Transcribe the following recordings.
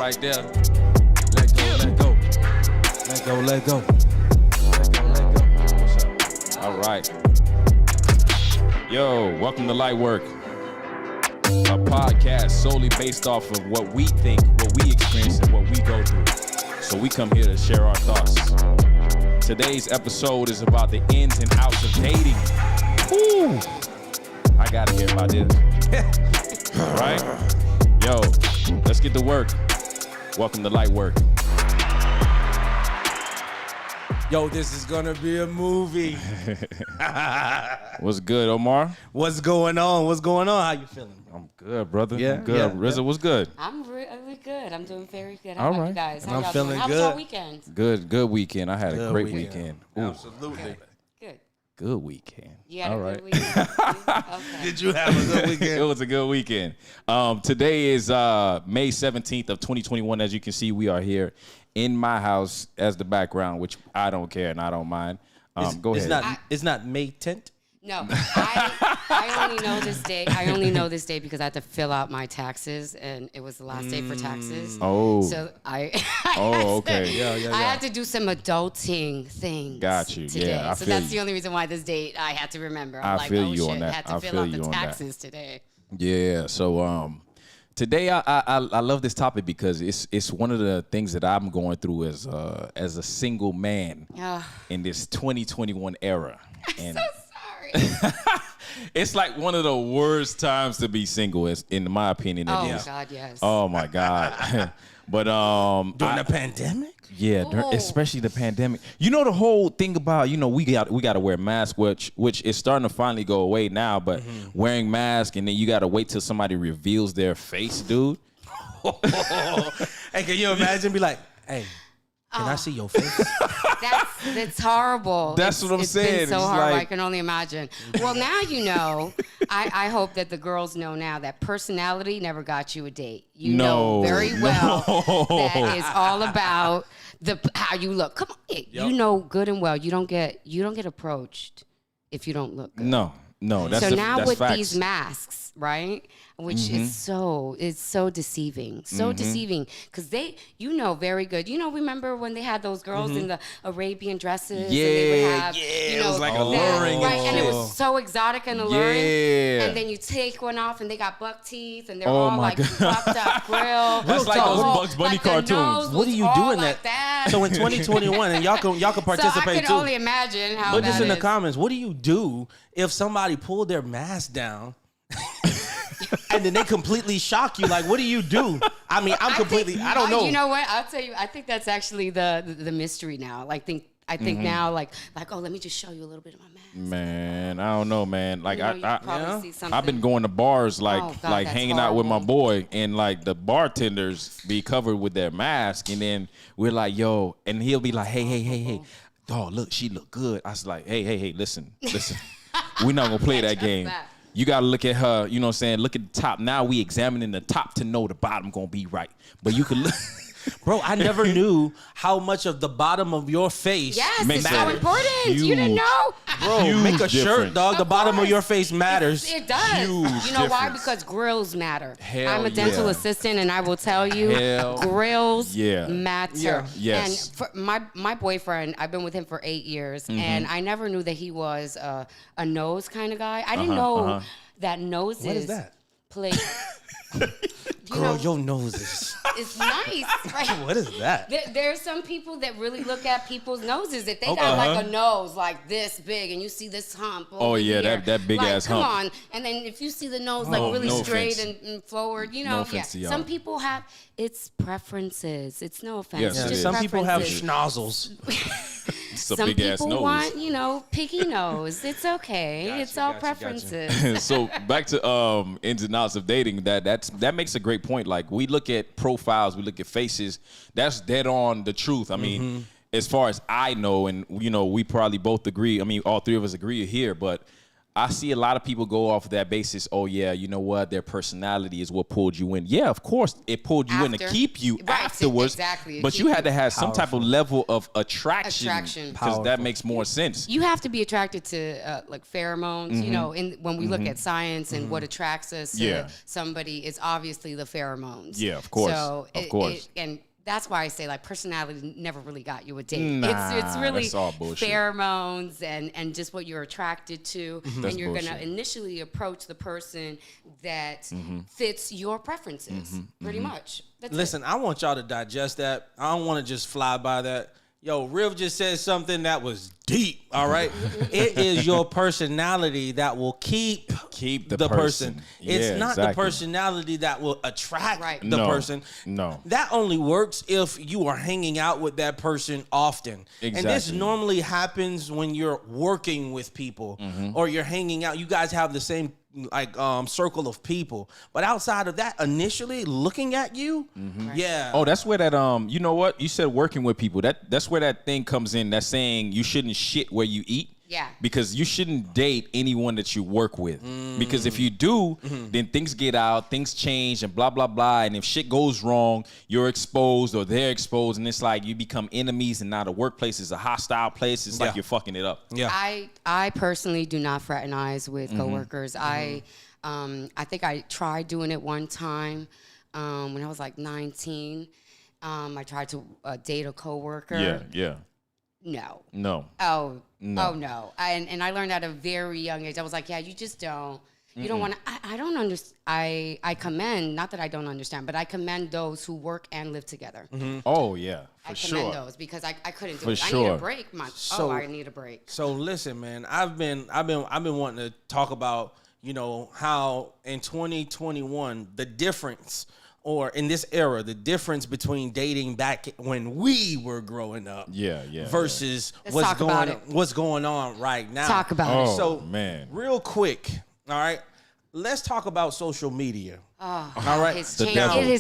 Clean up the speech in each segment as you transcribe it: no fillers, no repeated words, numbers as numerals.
right there. Let go. What's up? All right. Yo, welcome to LightWork, a podcast solely based off of what we think, what we experience, and what we go through. So we come here to share our thoughts. Today's episode is about the ins and outs of dating. Woo! I gotta hear about this. Right? Yo, let's get to work. Welcome to LightWork. Yo, this is gonna be a movie. What's good, Omar? What's going on? How you feeling? I'm good, brother. Yeah, I'm good. RZA, what's good? I'm really good. I'm doing very good. All How about right. you guys? How I'm y'all feeling doing? How good. was your weekend? Good weekend. I had a Good great weekend. weekend. Ooh, Absolutely. Good. weekend. You had All a right. good weekend? Okay. Did you have a good It weekend? was a good weekend. Today is May 17th of 2021. As you can see, we are here in my house as the background, which I don't care and I don't mind. Go ahead. It's not May 10th. No, I only know this day. I only know this day because I had to fill out my taxes, and it was the last day for taxes. Oh. So Okay. Yeah. I had to do some adulting things. Got you. Today. Yeah, I so feel that's you. the only reason why this date I had to remember. I I'm like, feel oh you shit, on that. I had to I fill feel out you the on that. taxes today. Yeah. So today I love this topic because it's one of the things that I'm going through as a single man in this 2021 era. And So sorry. it's like one of the worst times to be single, in my opinion. Oh It is. God, yes. Oh my God. But During the pandemic? yeah, Oh. especially the pandemic. You know the whole thing about, we got to wear masks, which is starting to finally go away now. But wearing masks and then you got to wait till somebody reveals their face, dude. Hey, can you imagine? Be like, hey, can I see your face? That's horrible. That's what I'm saying. It's been so It's horrible. like- I can only imagine. Well, now you know. I hope that the girls know now that personality never got you a date. You know very well that it's all about how you look. Come on, you know good and well. You don't get approached if you don't look good. No. That's So now that's with facts. these masks, right? Which is so deceiving, deceiving because you know very good. Remember when they had those girls in the Arabian dresses? And they would have, it was like that, alluring right? and And it shit. was so exotic and alluring. Yeah. And then you take one off, and they got buck teeth, and they're Oh all my like God. fucked up grill. That's like those Bugs Bunny like the cartoons. nose What are was you all doing like that? So in 2021, and y'all can So I participate can too. only imagine how Put that this in the is. comments. What do you do if somebody pulled their mask down and then they completely shock you? Like, what do you do? I mean, I don't know. You know what? I'll tell you. I think that's actually the mystery now. I think now, like, oh, let me just show you a little bit of my mask. Man, I don't know, man. Like You probably see something. I've been going to bars Oh, God, that's hanging out with my horrible. boy, and like the bartenders be covered with their mask, and then we're like, yo, and he'll be like, hey, dog, look, she look good. I was like, hey, listen, we're not gonna play that game. that. You gotta look at her, you know what I'm saying? Look at the top. Now we examining the top to know the bottom gonna be right. But you can look. Bro, I never knew how much of the bottom of your face Yes, Makes it's a so important. huge- You didn't know? Bro, Huge make a shirt, difference. dog. The Of bottom of course. your face matters. It does. Huge You know why? difference. Because grills matter. Hell I'm a dental yeah. assistant, and I will tell you, Hell grills yeah. matter. Yeah. Yes. And for my boyfriend, I've been with him for 8 years, and I never knew that he was a nose kind of guy. I didn't know that noses What is that? play. Girl, your nose is... It's nice, right? What is that? There are some people that really look at people's noses. If they got like a nose like this big and you see this hump over Oh, yeah, here, that big like, ass come hump. on. And then if you see the nose like really no straight offense. and forward, No offense to y'all. Some people have, it's preferences. It's no offense. Yes, it's it just is. Some people have preferences. schnozzles. It's a Some big ass people nose. want, piggy nose. It's okay. It's all preferences. So back to ins and outs of dating. That makes a great point. Like we look at profiles, we look at faces. That's dead on the truth. I mean, as far as I know, and we probably both agree. I mean, all three of us agree here. But I see a lot of people go off of that basis. Oh yeah, you know what? Their personality is what pulled you in. Yeah, of course, it pulled you in to keep you afterwards. Exactly. But you had to have some type of level of attraction because that makes more sense. You have to be attracted to like pheromones. You know, when we look at science and what attracts us to somebody, it's obviously the pheromones. Yeah, of course. So of course. And that's why I say like personality never really got you a date. Nah, it's really that's all bullshit. pheromones and just what you're attracted to, and you're bullshit. gonna initially approach the person that fits your preferences. Pretty much. That's Listen, I want y'all to digest that. I don't want to just fly by that. Yo, Riv just said something that was deep, all right? It is your personality that will keep the person. It's not the personality that will attract the person. No. That only works if you are hanging out with that person often. Exactly. And this normally happens when you're working with people or you're hanging out. You guys have the same circle of people, but outside of that, initially looking at you, Oh, that's where that you know what you said, working with people. That's where that thing comes in. That's saying you shouldn't shit where you eat. Yeah. Because you shouldn't date anyone that you work with. Because if you do, then things get out, things change, and blah, blah, blah. And if shit goes wrong, you're exposed or they're exposed. And it's like you become enemies, and now the workplace is a hostile place. It's like you're fucking it up. Yeah. I personally do not fraternize with coworkers. I think I tried doing it one time when I was like 19. I tried to date a coworker. Yeah. No. Oh no. And I learned at a very young age. I was like, yeah, you just don't. You don't want to. I don't understand. I commend, not that I don't understand, but I commend those who work and live together. Oh yeah, for sure. I commend those because I couldn't do For it. sure. I need a break. I need a break. So listen, man, I've been wanting to talk about, how in 2021 the difference, or in this era, the difference between dating back when we were growing up, versus what's going on right now. Talk about it. So, man, real quick, all right, let's talk about social media. All right, it has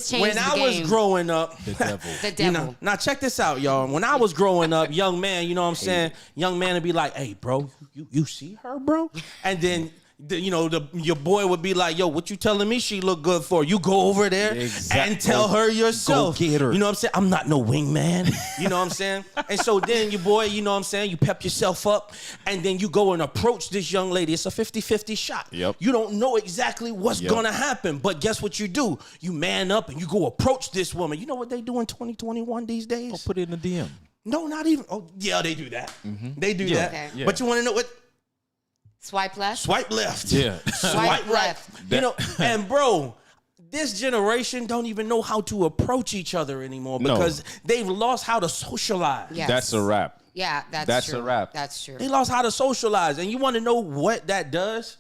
changed when the I game. was growing up, the devil. The devil. now check this out, y'all. When I was growing up, young man, you know what I'm saying? Young man would be like, "Hey, bro, you see her, bro?" And then your boy would be like, "Yo, what you telling me she look good for? You go over there and tell her yourself." Go get her. You know what I'm saying? I'm not no wingman. You know what I'm saying? And so then your boy, you know what I'm saying? You pep yourself up, and then you go and approach this young lady. It's a 50-50 shot. Yep. You don't know exactly what's gonna happen, but guess what you do? You man up and you go approach this woman. You know what they do in 2021 these days? I'll put it in the DM. No, not even. Oh, yeah, they do that. They do that. Okay. Yeah. But you want to know what? Swipe left. Swipe left. Yeah. Swipe right. And bro, this generation don't even know how to approach each other anymore because they've lost how to socialize. Yes. That's a wrap. Yeah, That's true. a wrap. That's true. They lost how to socialize. And you want to know what that does?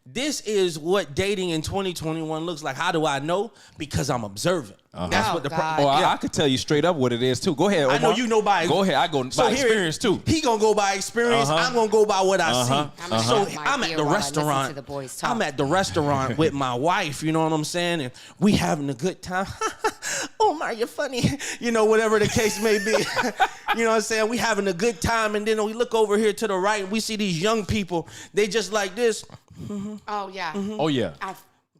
This is what dating in 2021 looks like. How do I know? Because I'm observant. That's what the God. I could tell you straight up what it is too. Go ahead, Omar. I know you know by. Go ahead. I go by experience too. He gonna go by experience. I'm gonna go by what I see. So My I'm at beer the while I restaurant. listen to the boys talk. I'm at the restaurant with my wife. You know what I'm saying? And we having a good time. Omar, you're funny. Whatever the case may be. You know what I'm saying? We having a good time, and then we look over here to the right, and we see these young people. They just like this. Oh yeah. Oh yeah.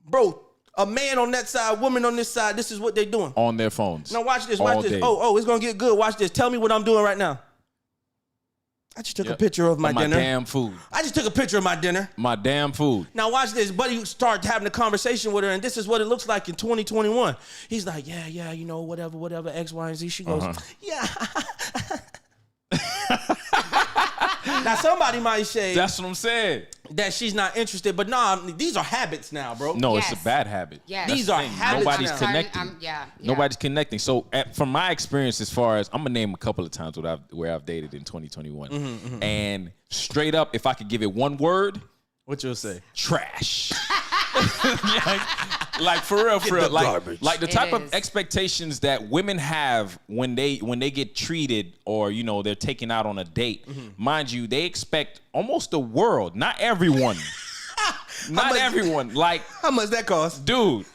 Bro, a man on that side, woman on this side, this is what they doing. On their phones. Now watch this, All watch this. day. Oh, it's gonna get good. Watch this. Tell me what I'm doing right now. I just took a picture of my dinner. My damn food. I just took a picture of my dinner. My damn food. Now watch this. Buddy start having a conversation with her, and this is what it looks like in 2021. He's like, yeah, whatever, X, Y, and Z. She goes, yeah. Now somebody might say That's what I'm saying. that she's not interested, but nah, these are habits now, bro. No, Yes. it's a bad habit. Yes. These are habits Nobody's now. connecting. Nobody's connecting. So, from my experience, as far as I'm gonna name a couple of times where I've dated in 2021, and straight up, if I could give it one word, What you'll say? trash. like for real, like the type of expectations that women have when they get treated or they're taken out on a date. Mind you, they expect almost the world. Not everyone. Not everyone. Like, How much that cost? dude.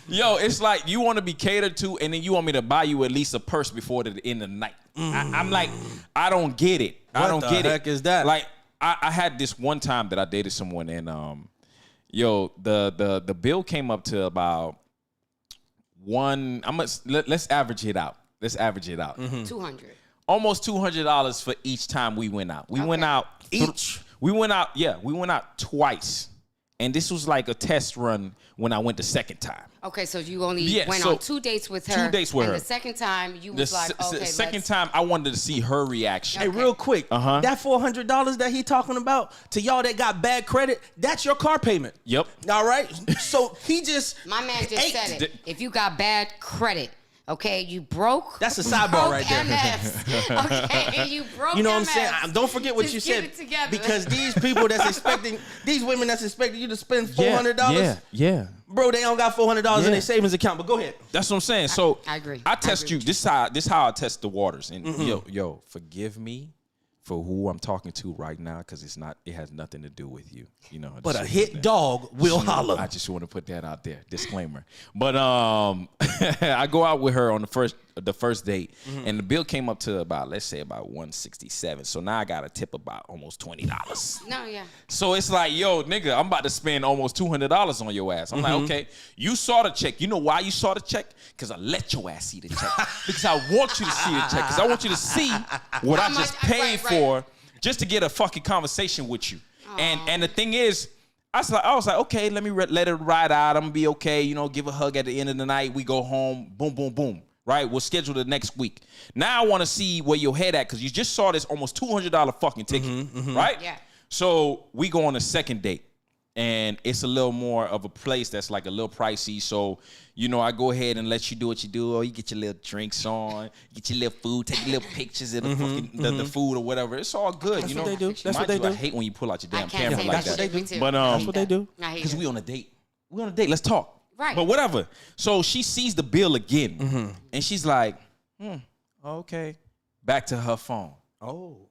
Yo, it's like you want to be catered to, and then you want me to buy you at least a purse before the end of the night. I'm like, I don't get it. I don't get it. What the heck is that? Like, I had this one time that I dated someone, and the bill came up to about one. Let's average it out. $200. Almost $200 for each time we went out. We went out each. We went out twice. And this was like a test run when I went the second time. Okay, so you only went on 2 dates with her. 2 dates with her. And the second time, you was like, okay, the second time, I wanted to see her reaction. Hey, real quick, that $400 that he talking about, to y'all that got bad credit, that's your car payment. Yep. All right? So he just... My man just said it. If you got bad credit, okay, you broke. That's a sidebar right there. MS. Okay, you broke. You know what I'm MS. saying? Don't forget what you said. Because these people that's expecting, these women that's expecting you to spend $400. Yeah. Bro, they don't got $400 in their savings account. But go ahead. That's what I'm saying. So I agree. I test you. This how I test the waters. And yo, forgive me for who I'm talking to right now, because it has nothing to do with you. You know. But a hit dog will holler. I just want to put that out there. Disclaimer. But I go out with her on the first date, and the bill came up to about $167. So now I got to tip about almost $20. No, yeah. So it's like, yo, nigga, I'm about to spend almost $200 on your ass. I'm like, okay, you saw the check. You know why you saw the check? Because I let your ass see the check. Because I want you to see the check. Because I want you to see what I just paid for just to get a fucking conversation with you. And the thing is, I was like, okay, let me let it ride out. I'm gonna be okay. You know, give a hug at the end of the night. We go home. Boom, boom, boom. Right? We'll schedule the next week. Now I want to see where your head at, because you just saw this almost $200 fucking ticket, right? Yeah. So we go on a second date, and it's a little more of a place that's like a little pricey. So, you know, I go ahead and let you do what you do. Or you get your little drinks on, get your little food, take your little pictures of the fucking the food or whatever. It's all good. That's you know what they do. That's what they do. I hate when you pull out your damn I can't camera say like that. that. Me too. But That's what they do. because we on a date. We on a date. Let's talk. Right. But whatever. So she sees the bill again, and she's like, okay. Back to her phone. Oh.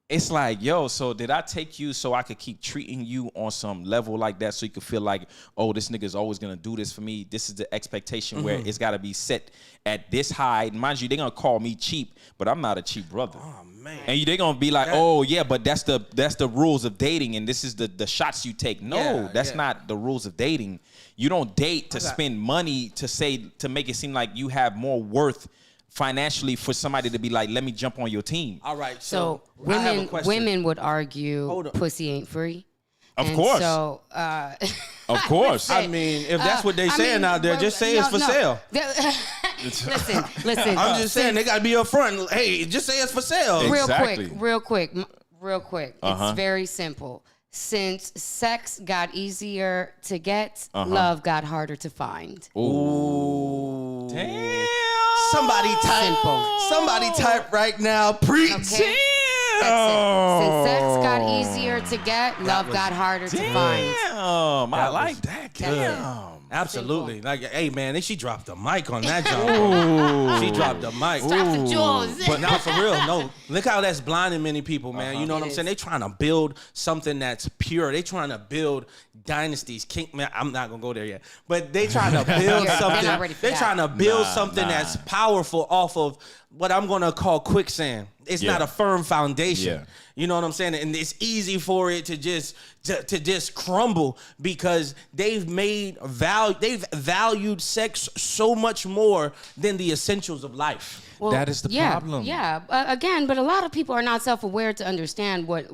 It's like, yo, so did I take you so I could keep treating you on some level like that, so you could feel like, oh, this nigga's always gonna do this for me? This is the expectation where it's gotta be set at this high. Mind you, they're gonna call me cheap, but I'm not a cheap brother. Oh, man. And they're gonna be like, oh yeah, but that's the rules of dating, and this is the shots you take. No, that's not the rules of dating. You don't date to spend money to make it seem like you have more worth financially for somebody to be like, let me jump on your team. All right. So I have a question. women would argue pussy ain't free. Of course. So, of course. I mean, if that's what they saying out there, just say it's for sale. Listen. I'm just saying they gotta be upfront. Hey, just say it's for sale. Exactly. Real quick. It's very simple. Since sex got easier to get, love got harder to find. Ooh. Damn. Somebody type right now. Preach. Okay? That's it. Since sex got easier to get, love got harder to find. Damn, I like that. Damn. Absolutely. Like, hey, man, she dropped the mic on that job. She dropped the mic. Stop the jaws. But now, for real, no. Look how that's blinding many people, man. You know what I'm saying? They trying to build something that's pure. They trying to build dynasties. Man, I'm not going to go there yet. But they trying to build something. They're trying to build something that's powerful off of what I'm going to call quicksand. It's not a firm foundation. Yeah. You know what I'm saying? And it's easy for it to just crumble because they've valued sex so much more than the essentials of life. Well, that is the problem. Yeah. Again, but a lot of people are not self-aware to understand what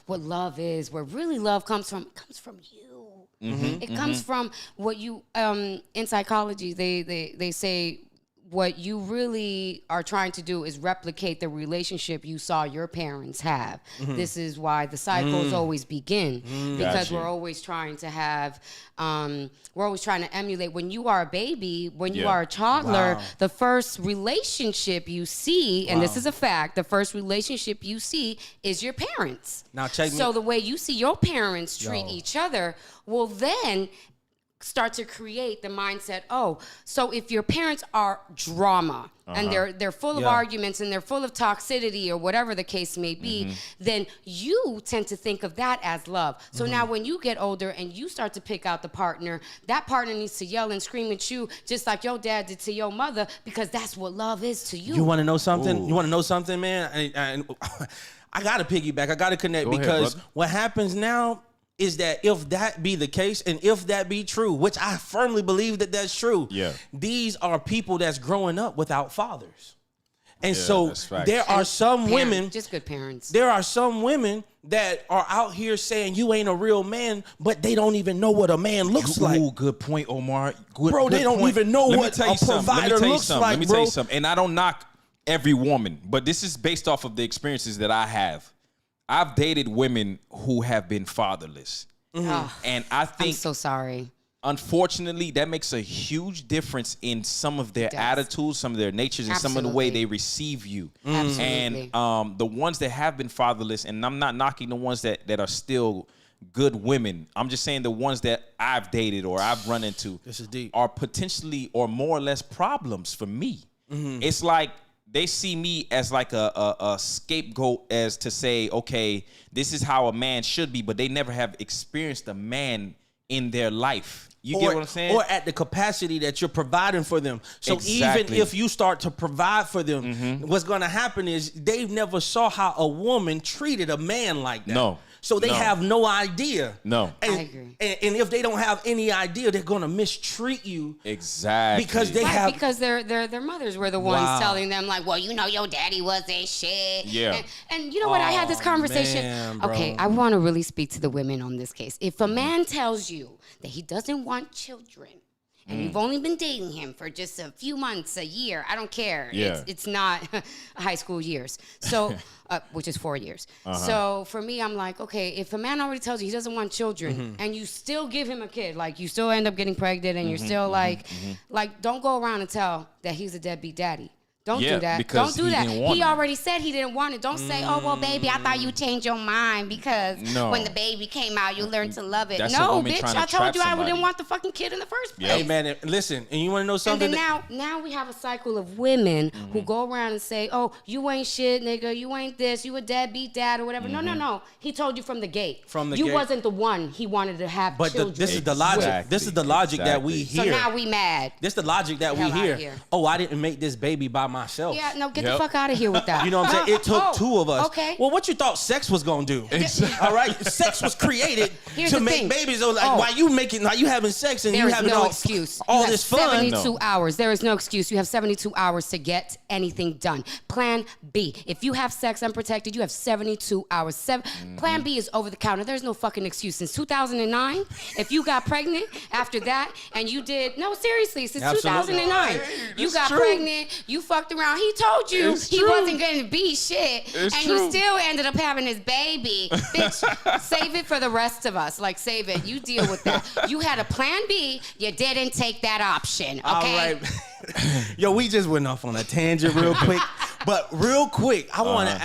love is, where really love comes from. It comes from you. It comes from what you in psychology they say what you really are trying to do is replicate the relationship you saw your parents have. This is why the cycles always begin, because we're always trying to have, we're always trying to emulate. When you are a baby, when you are a toddler, the first relationship you see, and this is a fact, the first relationship you see is your parents. Now check me. So the way you see your parents treat each other will then start to create the mindset, oh, so if your parents are drama and they're full of arguments and they're full of toxicity or whatever the case may be, then you tend to think of that as love. So now when you get older and you start to pick out the partner, that partner needs to yell and scream at you just like your dad did to your mother, because that's what love is to you. You want to know something? Ooh. You want to know something, man? I got to piggyback. I got to connect. Go because ahead, what happens now is that if that be the case and if that be true, which I firmly believe that that's true, these are people that's growing up without fathers. And so there are some women, just good parents. There are some women that are out here saying you ain't a real man, but they don't even know what a man looks like. Ooh, good point, Omar. Bro, they don't even know what a provider looks like, Let me tell you something. And I don't knock every woman, but this is based off of the experiences that I have. I've dated women who have been fatherless. And I think, I'm so sorry. Unfortunately, that makes a huge difference in some of their attitudes, some of their natures, and some of the way they receive you. Absolutely. And the ones that have been fatherless, and I'm not knocking the ones that are still good women. I'm just saying the ones that I've dated or I've run into this is deep. Are potentially or more or less problems for me. It's like they see me as like a scapegoat, as to say, okay, this is how a man should be, but they never have experienced a man in their life. You get what I'm saying? Or at the capacity that you're providing for them. So even if you start to provide for them, what's going to happen is they've never saw how a woman treated a man like that. No. So they have no idea. No. And, I agree. And if they don't have any idea, they're going to mistreat you. Exactly. Because they have... Because their mothers were the ones telling them, like, well, you know, your daddy wasn't shit. Yeah. And you know what? I had this conversation. Man, okay, I want to really speak to the women on this case. If a man tells you that he doesn't want children, and you've only been dating him for just a few months, a year, I don't care. Yeah. It's not high school years. So, which is 4 years. So for me, I'm like, okay, if a man already tells you he doesn't want children and you still give him a kid, like you still end up getting pregnant and you're still like, don't go around and tell that he's a deadbeat daddy. Don't do that. Don't do that. He already said he didn't want it. Don't say, oh, well, baby, I thought you changed your mind because when the baby came out, you learned to love it. That's no, bitch, I told you I didn't want the fucking kid in the first place. Hey, man, listen, and you want to know something? And then now we have a cycle of women who go around and say, oh, you ain't shit, nigga. You ain't this. You a deadbeat dad or whatever. No. He told you from the gate. You wasn't the one he wanted to have children. But this is the logic. This is the logic that we hear. So now we mad. This is the logic that we hear. Oh, I didn't make this baby by myself. Yeah, no, get the fuck out of here with that. You know what I'm saying? It took two of us. Okay. Well, what you thought sex was gonna do? All right, sex was created to make babies. Like, why you having sex and there you having no excuse. all this fun? 72 hours. There is no excuse. You have 72 hours to get anything done. Plan B. If you have sex unprotected, you have 72 hours. Plan B is over the counter. There's no fucking excuse. Since 2009, if you got pregnant after that and you did seriously, since 2009, you got pregnant, you fucked around. He told you he wasn't going to be shit, and you still ended up having his baby. Bitch, save it for the rest of us. Like, save it. You deal with that. You had a plan B. You didn't take that option. Okay. All right. Yo, we just went off on a tangent real quick. But real quick, I want to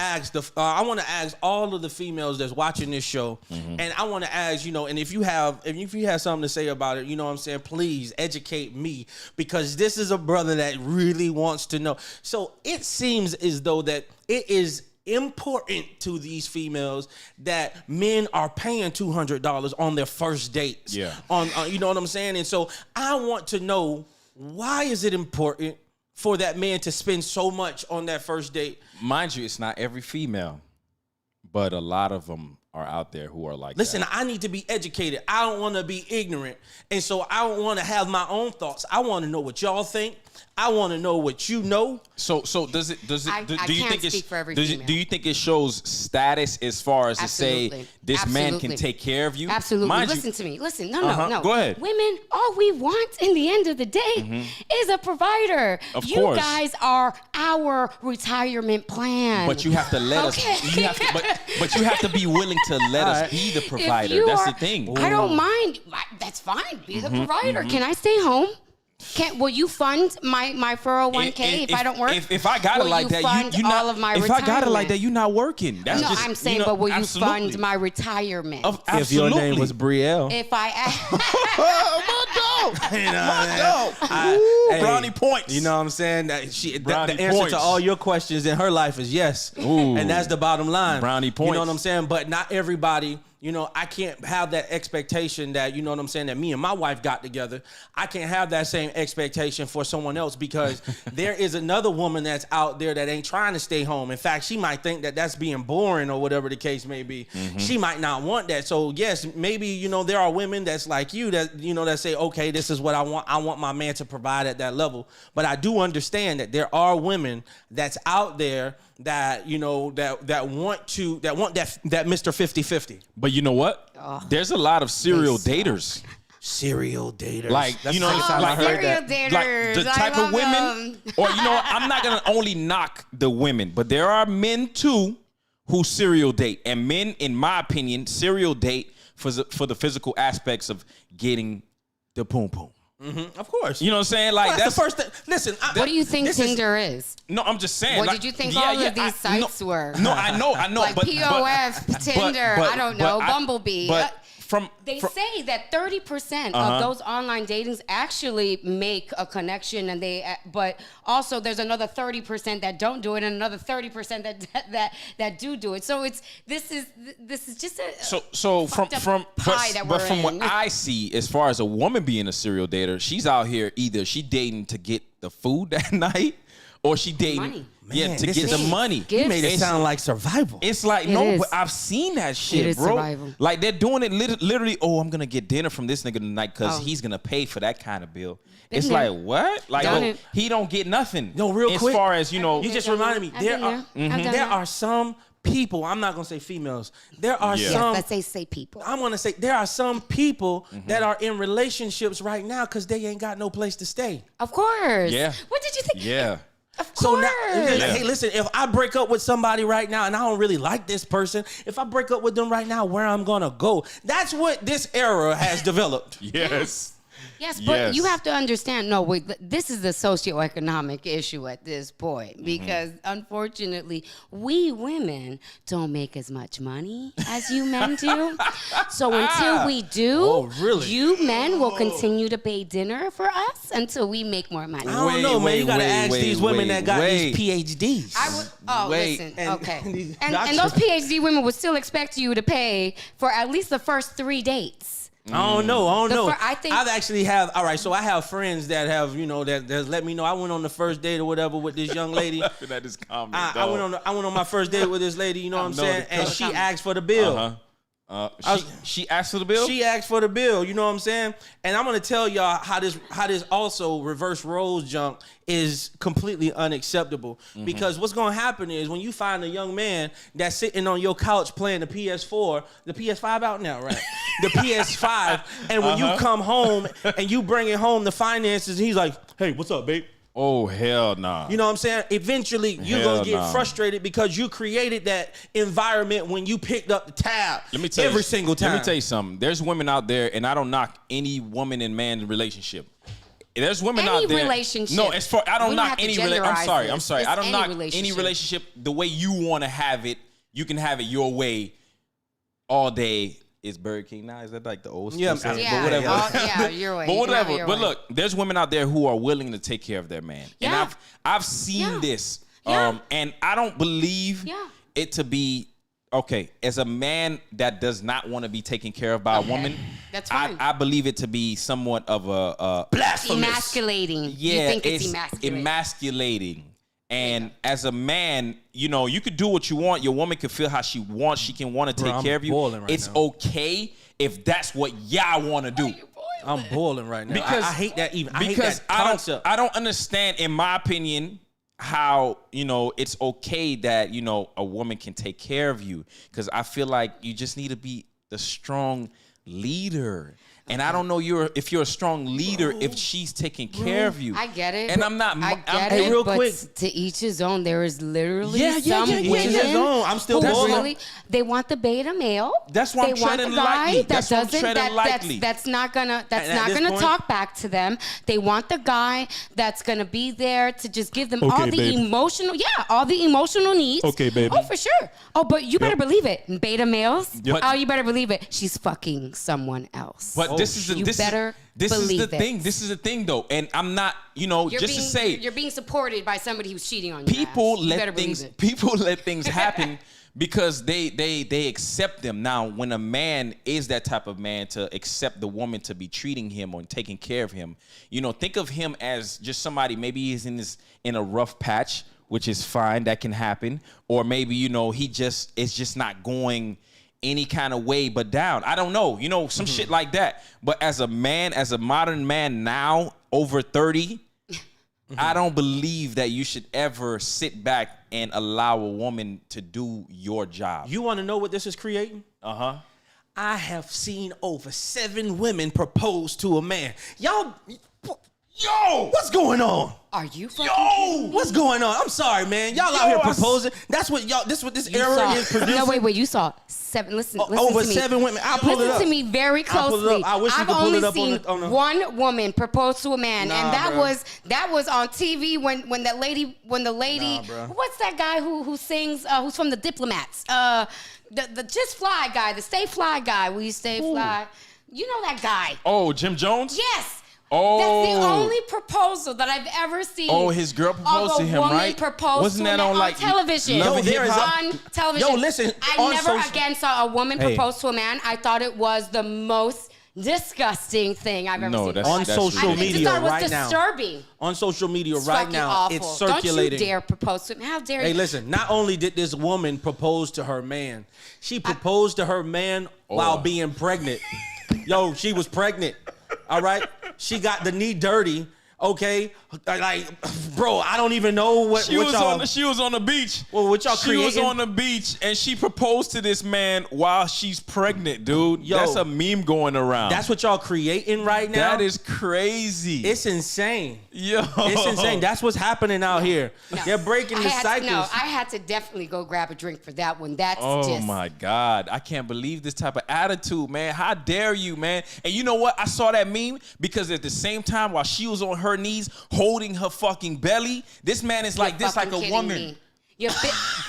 ask all of the females that's watching this show, and I want to ask, and if you have something to say about it, you know what I'm saying, please educate me, because this is a brother that really wants to know. So it seems as though that it is important to these females that men are paying $200 on their first dates. Yeah. You know what I'm saying? And so I want to know, why is it important for that man to spend so much on that first date? Mind you, it's not every female, but a lot of them are out there who are like Listen, that. I need to be educated. I don't want to be ignorant. And so I don't want to have my own thoughts. I want to know what y'all think. I want to know what you know. So does it do you think speak for every do female. you think it shows status as far as Absolutely. to say this man can take care of you? Absolutely. Mind Listen to me. Listen. No. Go ahead. Women, all we want in the end of the day is a provider. Of you course. guys are our retirement plan. But you have to let us. But you have to be willing to let us be the provider. That's the thing. I don't mind. That's fine. Be the provider. Can I stay home? Will you fund my 401k if I don't work? If I got it like that, you not. All of my if retirement? I got it like that, you're not working. That's no, just, I'm saying, but will you fund my retirement? If your name was Brielle. If I brownie points. You know what I'm saying? That the answer points. to all your questions in her life is yes. Ooh. And that's the bottom line. Brownie points. You know what I'm saying? But not everybody, I can't have that expectation that, you know what I'm saying, that me and my wife got together. I can't have that same expectation for someone else because there is another woman that's out there that ain't trying to stay home. In fact, she might think that that's being boring or whatever the case may be. Mm-hmm. She might not want that. So yes, maybe, there are women that's like you that, that say, okay, this is what I want. I want my man to provide at that level. But I do understand that there are women that's out there that that want that Mr. 50-50. But you know what? There's a lot of serial daters. Serial daters. Like, that's like serial daters. Like the type of women, or I'm not gonna only knock the women, but there are men too who serial date, and men, in my opinion, serial date for the physical aspects of getting the poom poom. Mm-hmm. Of course. You know what I'm saying? Like, that's the first thing. Listen, what do you think Tinder is? No, I'm just saying. What did you think all of these sites were? No, I know. Like POF, Tinder, I don't know, Bumblebee. They say that 30% of those online datings actually make a connection, and but also there's another 30% that don't do it, and another 30% that do it. So this is just a from what I see, as far as a woman being a serial dater, she's out here either she dating to get the food that night, or she dating money. To get the money. You made it sound like survival. It's like, but I've seen that shit, bro. Survival. Like, they're doing it literally, I'm going to get dinner from this nigga tonight because he's going to pay for that kind of bill. It's like, what? Like, he don't get nothing. No, real quick. As far as, you just reminded me. There are some people, I'm not going to say females. There are some. Yes, let's say people. I'm going to say there are some people that are in relationships right now because they ain't got no place to stay. Of course. Yeah. What did you think? Yeah. Of course. So now, hey, listen, if I break up with somebody right now and I don't really like this person, if I break up with them right now, where I'm going to go? That's what this era has developed. Yes. Yes, but you have to understand, this is a socioeconomic issue at this point because, unfortunately, we women don't make as much money as you men do. So until we do, you men will continue to pay dinner for us until we make more money. I don't know, man. You got to ask these women that got these PhDs. Listen, okay. And those PhD women would still expect you to pay for at least the first 3 dates. I don't know. I think I've actually have. All right, so I have friends that have, that let me know. I went on the first date or whatever with this young lady. That is common. I went on my first date with this lady. You know what I'm saying? And she asked for the bill. She asked for the bill? She asked for the bill, you know what I'm saying? And I'm gonna tell y'all how this also reverse roles junk is completely unacceptable. Because what's gonna happen is when you find a young man that's sitting on your couch playing the PS4, the PS5 out now, right? The PS5, and when you come home and you bring it home the finances, he's like, hey, what's up, babe? Oh, hell nah. You know what I'm saying? Eventually, you're going to get frustrated because you created that environment when you picked up the tab every single time. Let me tell you something. There's women out there, and I don't knock any woman and man relationship. There's women out there. Relationship. No, as far I don't knock any relationship. I'm sorry. It's I don't knock relationship. any relationship the way you want to have it. You can have it your way all day. Is Burger King now? Is that like the old school? Yeah, whatever. your way. But whatever. Your but way. look, there's women out there who are willing to take care of their man. Yeah. And I've seen this. Yeah. And I don't believe it to be okay. As a man that does not want to be taken care of by a woman, that's fine. I believe it to be somewhat of a blasphemous. Emasculating. Yeah, you think it's emasculating. And as a man, you could do what you want. Your woman can feel how she wants. She can want to take care of you. It's okay if that's what y'all want to do. I'm boiling right now. Because I hate that even. I hate because that concept. I don't understand, in my opinion, how it's okay that a woman can take care of you. Because I feel like you just need to be the strong leader. And I don't know if you're a strong leader if she's taking care of you. I get it. And I'm not. I get it. real but quick. To each his own. There is literally Yeah, some yeah, women each his own. I'm still who balling. really they want the beta male. That's why I'm they want treading the guy lightly. that That's why I'm doesn't treading lightly. that's not gonna at this point- talk back to them. They want the guy that's gonna be there to just give them all the emotional needs. Okay, baby. Oh, for sure. Oh, but you better believe it. Beta males. Yep. Oh, you better believe it. She's fucking someone else. But this is the you better believe it. thing. This is the thing, though, and I'm not. You're being supported by somebody who's cheating on you. People let things happen because they accept them. Now, when a man is that type of man to accept the woman to be treating him or taking care of him, think of him as just somebody. Maybe he's in a rough patch, which is fine. That can happen. Or maybe it's just not going any kind of way but down. I don't know. Some shit like that. But as a man, as a modern man now, over 30. I don't believe that you should ever sit back and allow a woman to do your job. You want to know what this is creating? Uh-huh. I have seen over 7 women propose to a man. Yo, what's going on? Are you fucking kidding me? What's going on? I'm sorry, man. Y'all out here proposing. This what this era is producing. No, wait. You saw 7. Listen over to me. 7 women. I'll pull it up. Listen to me very I'll pull it closely. up. I wish you I've could pull only it up seen on the- one woman propose to a man, Nah, and bruh. that was on TV when the lady Nah, bruh. what's that guy who sings who's from the Diplomats? The Just Fly guy, the Stay Fly guy. Will you stay fly? You know that guy? Oh, Jim Jones? Yes. Oh. That's the only proposal that I've ever seen. Oh, his girl proposed to him, right? Proposed Wasn't to that him on like television? Love and there Hip is Hop? On television. Yo, listen, I on never social- again saw a woman Hey. propose to a man. I thought it was the most disgusting thing I've ever No, seen. that's On that's social I ridiculous. media just thought it was right now. disturbing. On social media It's right fucking now, awful. it's circulating. Don't you dare propose to him. How dare you? Hey, listen, not only did this woman propose to her man, she proposed to her man while being pregnant. Yo, she was pregnant. All right? She got the knee dirty. Okay? Like, bro, I don't even know what She was y'all... on the beach. Well, what y'all She was creating? on the beach and she proposed to this man while she's pregnant, dude. Yo, that's a meme going around. That's what y'all creating right now? That is crazy. It's insane. Yo. It's insane. That's what's happening out here. No. They're breaking the cycles. I had to definitely go grab a drink for that one. That's Oh just... my God. I can't believe this type of attitude, man. How dare you, man? And you know what? I saw that meme because at the same time, while she was on her knees holding her fucking belly, this man is like You're this, like a fucking woman. kidding me. No,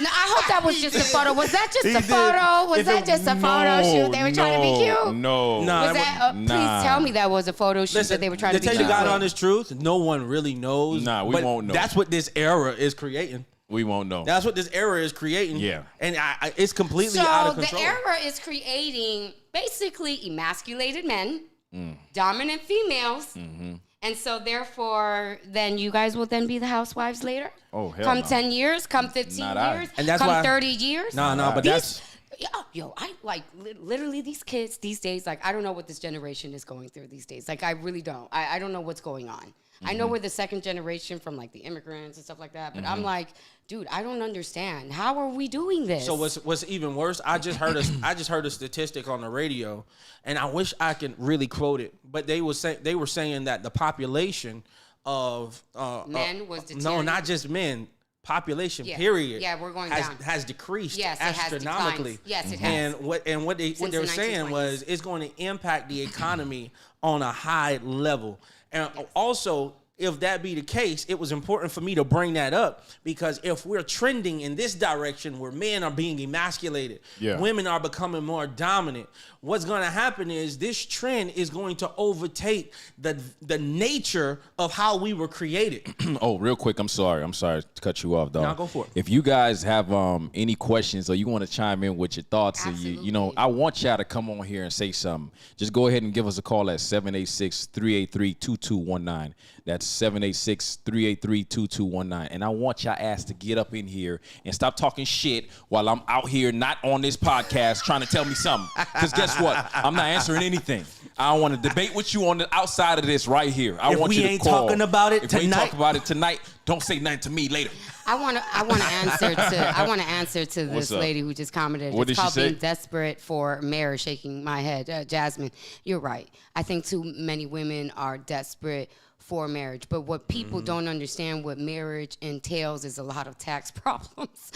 I hope that was just a photo. Was that just He a did. photo? Was If that it- just a photo shoot? They were trying to be cute? No. Nah. Was that? Please tell me that was a photo shoot that they were trying to be tell cute. you the God with. honest truth, no one really knows. Nah, we but won't know. That's what this era is creating. We won't know. That's what this era is creating. Yeah. And it's completely out of So control. the era is creating basically emasculated men, Mm. dominant females, Mm-hmm. and so therefore, then you guys will then be the housewives later. Oh, hell come no. 10 years, come 15 Not I. years, And that's come why- 30 years. No, but that's... Yo, I like literally these kids these days. Like, I don't know what this generation is going through these days. Like, I really don't. I don't know what's going on. I know we're the second generation from like the immigrants and stuff like that, but I'm like, dude, I don't understand. How are we doing this? So what's even worse? I just heard a statistic on the radio, and I wish I could really quote it, but they were saying that the population of Men was no, deteriorating. not just men. Population, Yeah. period. Yeah, we're going has, down. has decreased Yes, it has astronomically. declined. Yes, it has. And what they Since were the saying 1920s. was it's going to impact the economy on a high level. And also, if that be the case, it was important for me to bring that up because if we're trending in this direction where men are being emasculated, Yeah. women are becoming more dominant, what's going to happen is this trend is going to overtake the nature of how we were created. Oh, real quick, I'm sorry to cut you off, dog. No, go for it. If you guys have any questions or you want to chime in with your thoughts, or you know, I want y'all to come on here and say something. Just go ahead and give us a call at 786-383-2219. That's 786-383-2219. And I want y'all ass to get up in here and stop talking shit while I'm out here not on this podcast trying to tell me something. Because guess what? I'm not answering anything. I don't want to debate with you on the outside of this right here. I If want we you to ain't call. talking about it If we ain't tonight- talk about it tonight, don't say nothing to me later. I want to answer to What's this up? lady who just commented. What It's did she called say? being desperate for marriage. Shaking my head, Jasmine. You're right. I think too many women are desperate for marriage, but what people don't understand, what marriage entails, is a lot of tax problems,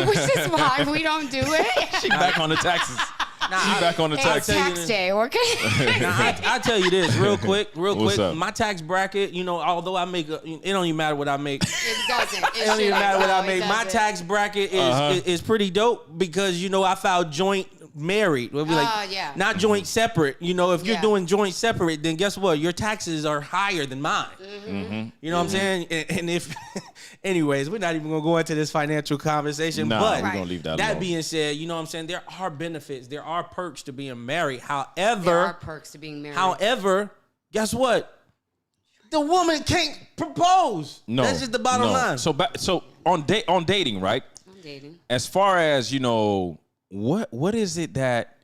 which is why we don't do it. She back on the taxes. She back on the It's taxes. tax day, okay? Now, I tell you this real quick. What's up? My tax bracket, although I make, it don't even matter what I make. It doesn't. It don't even matter what I It make. My doesn't. tax bracket is pretty dope because I filed joint married. We'll be yeah. not joint separate. If you're Yeah. doing joint separate, then guess what? Your taxes are higher than mine. Mm-hmm. You know what I'm saying? And if, anyways, we're not even gonna go into this financial conversation. Nah, but we're gonna leave that alone. being said, you know what I'm saying? There are benefits. There are perks to being married. There are However, perks to being married. guess what? The woman can't propose. No, That's just the bottom line. So on dating, right? I'm dating. As far as what is it that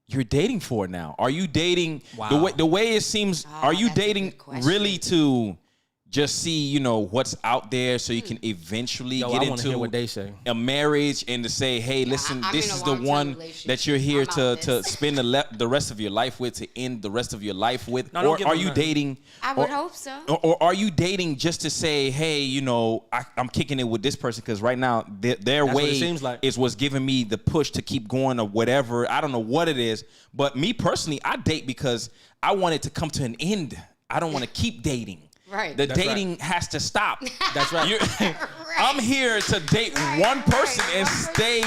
you're dating for now? Are you dating Wow. the way it seems? Are you that's a dating good question. really to just see what's out there so you can eventually Yo, get I wanna hear into what they say. a marriage and to say, hey, listen, I'm this in a is the long-term one relationship. that you're here I'm out to this. spend the rest of your life with, to end the rest of your life with, No, don't or give are them you nothing. dating? I would hope so. Or are you dating just to say, hey, I'm kicking it with this person because right now their what way it seems like. is what's giving me the push to keep going or whatever. I don't know what it is. But me personally, I date because I want it to come to an end. I don't want to keep dating. Right. The That's dating has to stop. That's right. I'm here to date one person and stay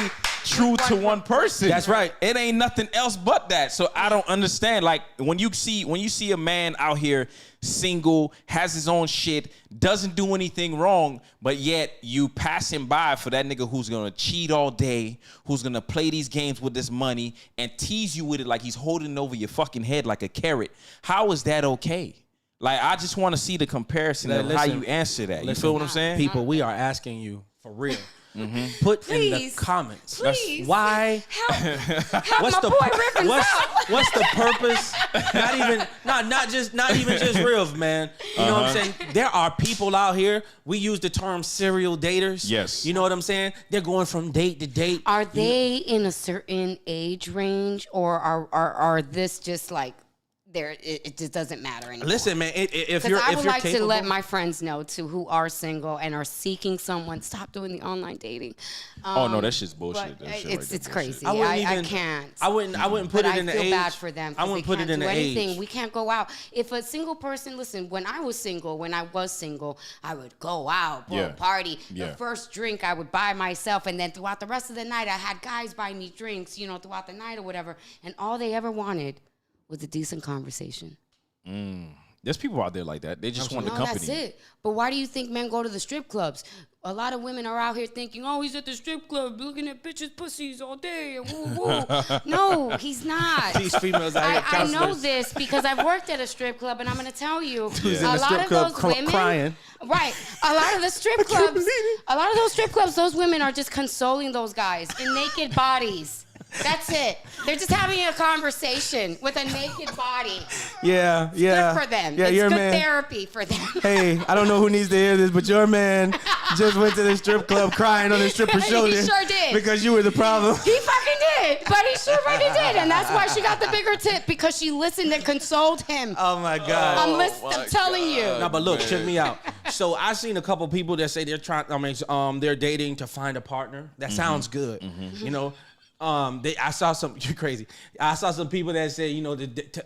true to one person. That's right. It ain't nothing else but that. So I don't understand. Like when you see a man out here single, has his own shit, doesn't do anything wrong, but yet you pass him by for that nigga who's gonna cheat all day, who's gonna play these games with this money and tease you with it like he's holding it over your fucking head like a carrot. How is that okay? Like, I just want to see the comparison of how you answer that. You feel what I'm saying? People, we are asking you for real. Put in the Please. comments. Please. Why? Help What's my the boy Rippin' out. what's the purpose? Not even just real, man. You know what I'm saying? There are people out here. We use the term serial daters. Yes. You know what I'm saying? They're going from date to date. Are they in a certain age range, or are this just like it just doesn't matter anymore? Listen, man. If Because you're I would like capable, to let my friends know too who are single and are seeking someone. Stop doing the online dating. Oh no, that shit's bullshit. But That shit right it's there, crazy. wouldn't I even- can't. I wouldn't put But it in I the feel age. bad for them. I wouldn't put it in the anything. age. We can't go out. If a single person, listen, when I was single, I would go out, Yeah. party. Yeah. The first drink I would buy myself, and then throughout the rest of the night, I had guys buy me drinks, throughout the night or whatever. And all they ever wanted was a decent conversation. There's people out there like that. They just want the No, company. that's it. But why do you think men go to the strip clubs? A lot of women are out here thinking, oh, he's at the strip club looking at bitches' pussies all day. And woo, woo. No, he's not. These females out here I know counselors. this because I've worked at a strip club, and I'm going to tell you, Who's in a the lot strip of club those women, crying. right? A lot of the strip clubs, those women are just consoling those guys in naked bodies. That's it. They're just having a conversation with a naked body. Yeah. Good for them. Yeah, it's your good man. therapy for them. Hey, I don't know who needs to hear this, but your man just went to the strip club crying on the stripper's He shoulder. sure did. Because you were the problem. He fucking did, but he sure fucking did, and that's why she got the bigger tip, because she listened and consoled him. Oh my God. I'm telling you. No, but look, check me out. So I seen a couple people that say they're dating to find a partner. That sounds good. I saw some. You're crazy. I saw some people that say,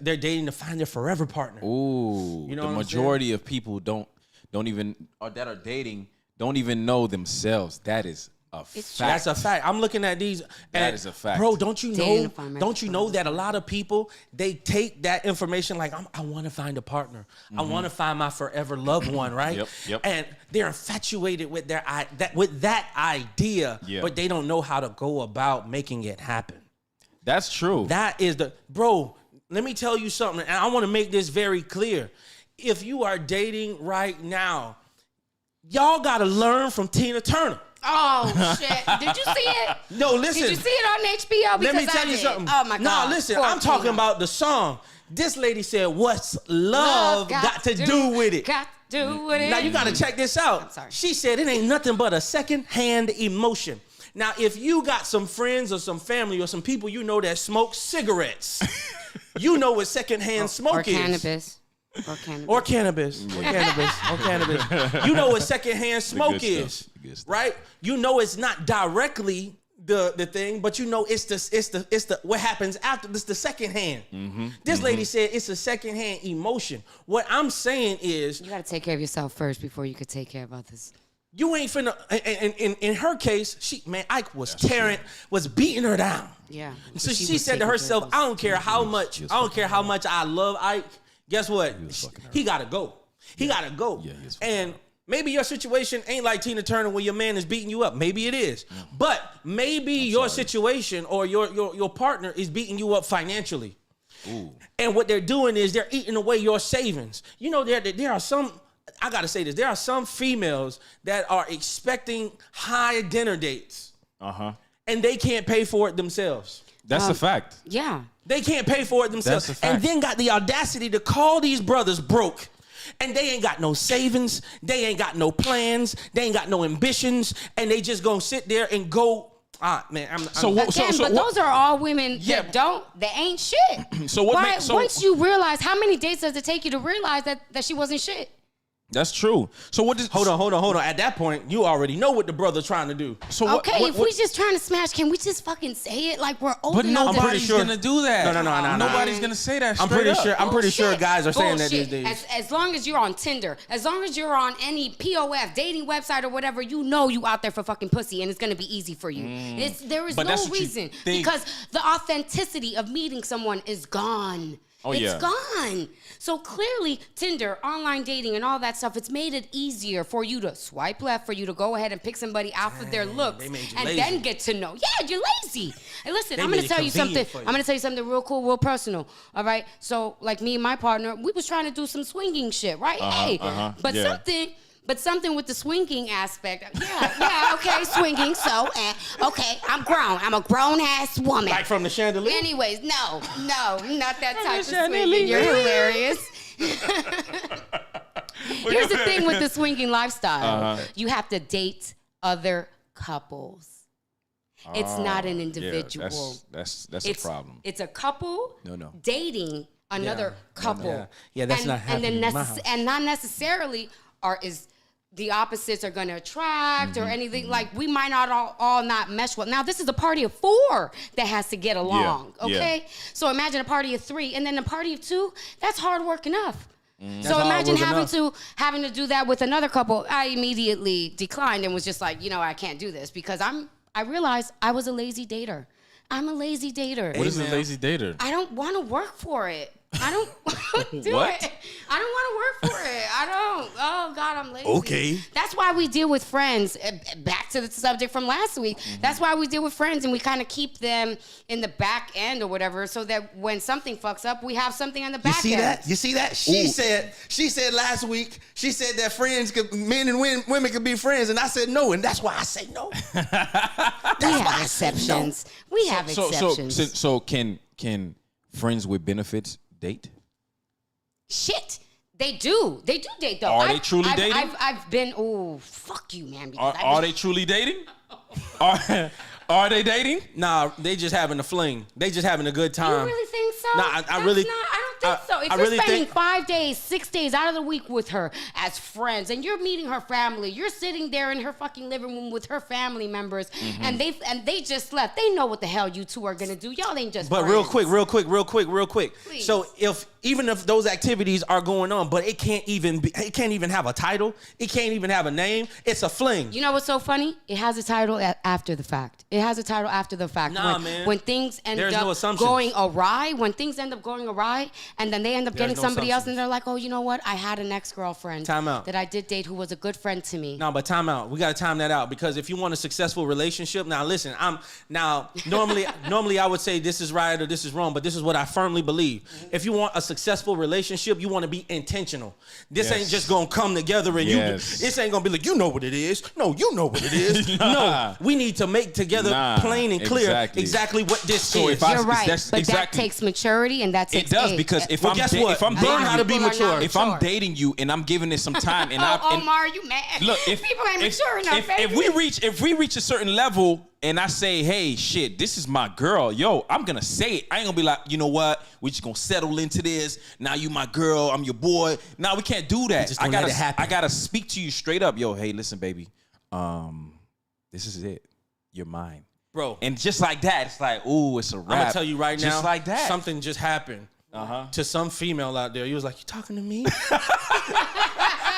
they're dating to find their forever partner. Ooh, You know the what I'm majority of people don't even, or that are dating, don't even know themselves. That is a fact. That's a fact. I'm looking at these. That is a fact. Bro, don't you Dating know? to find my Don't you know partner. that a lot of people, they take that information like, I want to find a partner. I want to find my forever loved one, right? Yep. And they're infatuated with that idea, Yeah. but they don't know how to go about making it happen. That's true. That is bro, let me tell you something, and I want to make this very clear. If you are dating right now, y'all got to learn from Tina Turner. Oh shit! Did you see it? No, listen. Did you see it on HBO? Because Let me tell you something. Oh my god! No, listen. I'm talking about the song. This lady said, "What's love got to do with it?" Got to do with it. Now you got to check this out. I'm sorry. She said it ain't nothing but a second-hand emotion. Now, if you got some friends or some family or some people you know that smoke cigarettes, you know what second-hand smoke is. Cannabis. Or cannabis. You know what secondhand smoke is, right? You know it's not directly the thing, but you know it's the what happens after. This the secondhand. This lady said it's a secondhand emotion. What I'm saying is you got to take care of yourself first before you could take care of others. You ain't finna. In her case, Ike was was beating her down. Yeah. So she said to herself, I don't care how much I love Ike. Guess what? He gotta go. He gotta go. Yeah, and maybe your situation ain't like Tina Turner when your man is beating you up. Maybe it is. But maybe your situation or your partner is beating you up financially. Ooh. And what they're doing is they're eating away your savings. You know, there are some, I gotta say this, there are some females that are expecting high dinner dates. And they can't pay for it themselves. That's a fact. Yeah. They can't pay for it themselves. That's a fact. And then got the audacity to call these brothers broke. And they ain't got no savings. They ain't got no plans. They ain't got no ambitions. And they just gonna sit there and go, but those are all women that ain't shit. So what once you realize, how many dates does it take you to realize that she wasn't shit? That's true. So what does... Hold on. At that point, you already know what the brother's trying to do. So if we just trying to smash, can we just fucking say it like we're old enough? But nobody's gonna do that. No. Nobody's gonna say that straight up. I'm pretty sure guys are saying that these days. As long as you're on Tinder, as long as you're on any POF, dating website or whatever, you know you out there for fucking pussy and it's gonna be easy for you. There is no reason. Because the authenticity of meeting someone is gone. It's gone. So clearly, Tinder, online dating, and all that stuff, it's made it easier for you to swipe left, for you to go ahead and pick somebody out for their looks, and then get to know. Yeah, you're lazy. And listen, I'm going to tell you something. I'm going to tell you something real cool, real personal. All right? So, like me and my partner, we was trying to do some swinging shit, right? But something with the swinging aspect. Yeah, okay, swinging. So, okay, I'm grown. I'm a grown-ass woman. Like from the chandelier? Anyways, no, not that type of swinging. You're hilarious. Here's the thing with the swinging lifestyle. You have to date other couples. It's not an individual. That's a problem. It's a couple dating another couple. Yeah, that's not happening and not necessarily is the opposites are going to attract or anything. Like, we might not all not mesh well. Now, this is a party of 4 that has to get along, okay? So imagine a party of 3, and then a party of 2, that's hard work enough. So imagine having to do that with another couple. I immediately declined and was just like, I can't do this because I realized I was a lazy dater. I'm a lazy dater. What is a lazy dater? I don't want to work for it. I don't do What? it. I don't want to work for it. I don't. Oh, God, I'm lazy. Okay. That's why we deal with friends. Back to the subject from last week. That's why we deal with friends and we kind of keep them in the back end or whatever so that when something fucks up, we have something on the back end. You see that? She said last week, she said that men and women could be friends. And I said no. And that's why I say no. We have exceptions. We have exceptions. So can friends with benefits date? Shit. They do date though. Are they truly dating? I've been, fuck you, man. Are they truly dating? Are they dating? Nah, they just having a fling. They just having a good time. You really think so? Nah, I don't think so. If you're spending 5 days, 6 days out of the week with her as friends, and you're meeting her family, you're sitting there in her fucking living room with her family members, and they just left. They know what the hell you two are gonna do. Y'all ain't just friends. Real quick. Please. So even if those activities are going on, but it can't even have a title. It can't even have a name. It's a fling. You know what's so funny? It has a title after the fact. It has a title after the fact. Nah, man. When things end up going awry, and then they end up There's getting no somebody else, substance. and they're like, oh, you know what? I had an ex-girlfriend Time out. that I did date who was a good friend to me. No, but time out. We got to time that out because if you want a successful relationship, now listen, normally I would say this is right or this is wrong, but this is what I firmly believe. If you want a successful relationship, you want to be intentional. This ain't just going to come together and this ain't going to be like, you know what it is. No, you know what it is. No, we need to make together plain and clear exactly what this is. You're right, but that takes maturity and that takes It does because if I'm learn how to be mature. If I'm dating you and I'm giving it some time and Omar, you mad? Look, People ain't mature enough. If we reach a certain level and I say, hey, shit, this is my girl, yo, I'm gonna say it. I ain't gonna be like, you know what? We just gonna settle into this. Now you my girl, I'm your boy. Now we can't do that. I gotta speak to you straight up, yo. Hey, listen, baby, this is it. You're mine, bro. And just like that, it's like, ooh, it's a wrap. I'm gonna tell you right now, just like that, something just happened to some female out there. You was like, you talking to me?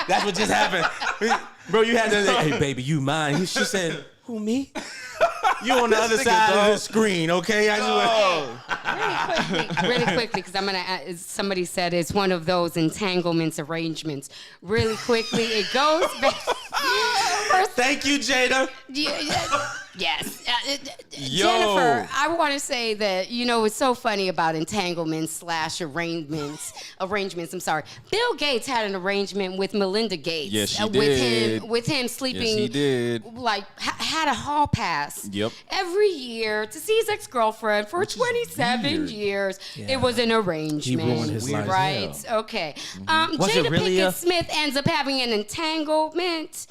That's what just happened, bro. You had to, hey, baby, you mine. She said, who, me? You on the other side of the screen, okay? Really quickly, because I'm gonna. Somebody said it's one of those entanglements, arrangements. Really quickly, it goes back. Thank you, Jada. Yes. Jennifer, I want to say that, it's so funny about entanglements / arrangements. I'm sorry. Bill Gates had an arrangement with Melinda Gates. Yes, she did. With him sleeping. Yes, he did. Like, had a hall pass. Yep. Every year to see his ex-girlfriend for 27 years. Yeah. It was an arrangement. He ruined his life. Right? Okay. Jada Pinkett Smith ends up having an entanglement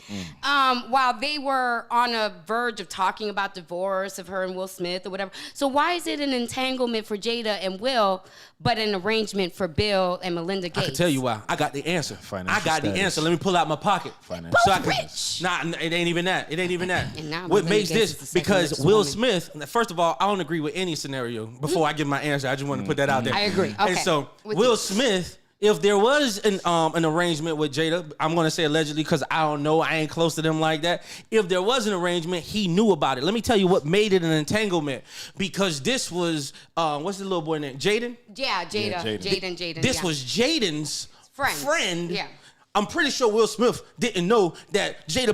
while they were on a verge of talking about divorce of her and Will Smith or whatever. So why is it an entanglement for Jada and Will, but an arrangement for Bill and Melinda Gates? I can tell you why. I got the answer. Financial I got the answer. Let me pull out my pocket. Financial. Both rich. Nah, it ain't even that. And now what Melinda makes Gates this, because Will Smith, first of all, I don't agree with any scenario. Before I give my answer, I just want to put that out there. I agree. Okay. And so, Will Smith, if there was an arrangement with Jada, I'm going to say allegedly because I don't know. I ain't close to them like that. If there was an arrangement, he knew about it. Let me tell you what made it an entanglement. Because this was, what's the little boy name? Jaden? Yeah, Jaden. This was Jaden's friend. Yeah. I'm pretty sure Will Smith didn't know that Jada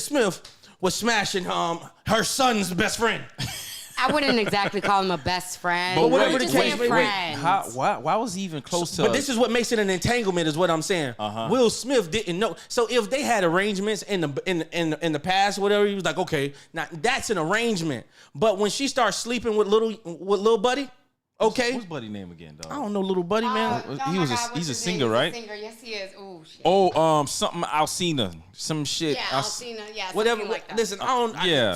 Smith was smashing her son's best friend. I wouldn't exactly call him a best friend. But whatever the case, why was he even close to? But this is what makes it an entanglement, is what I'm saying. Will Smith didn't know. So if they had arrangements in the past, whatever, he was like, okay, now that's an arrangement. But when she starts sleeping with little buddy, okay, what's buddy name again, dog? I don't know, little buddy, man. He's a singer, right? Yes, he is. Ooh, shit. Something Alcina, some shit. Yeah, Alcina. Yeah, whatever. Like that. Listen,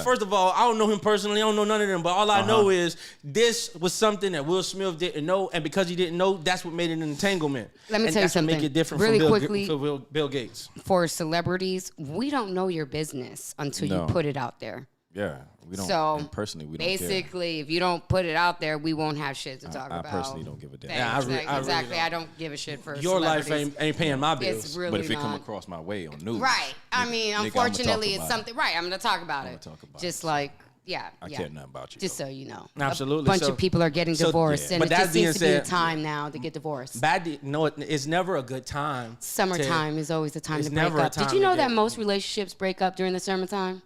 first of all, I don't know him personally. I don't know none of them. But all I know is this was something that Will Smith didn't know, and because he didn't know, that's what made it an entanglement. Let me tell you something. Make it different really from quickly. Bill Gates. For celebrities, we don't know your business until you put it out there. Yeah, we don't. So and personally, we don't. Basically, if you don't put it out there, we won't have shit to talk about. I personally don't give a damn. Yeah, exactly. Really I don't give a shit for your life ain't paying my bills. It's really but if it not. come across my way on news, right? I mean, unfortunately, it's something. Right, I'm gonna talk about it. Just like. Yeah, I care nothing about you. Just so you know. Absolutely. A bunch of people are getting divorced, and but it just seems to be said, a time now to get divorced. It's never a good time. Summertime is always the time to break up. Did you know that most relationships break up during the summertime?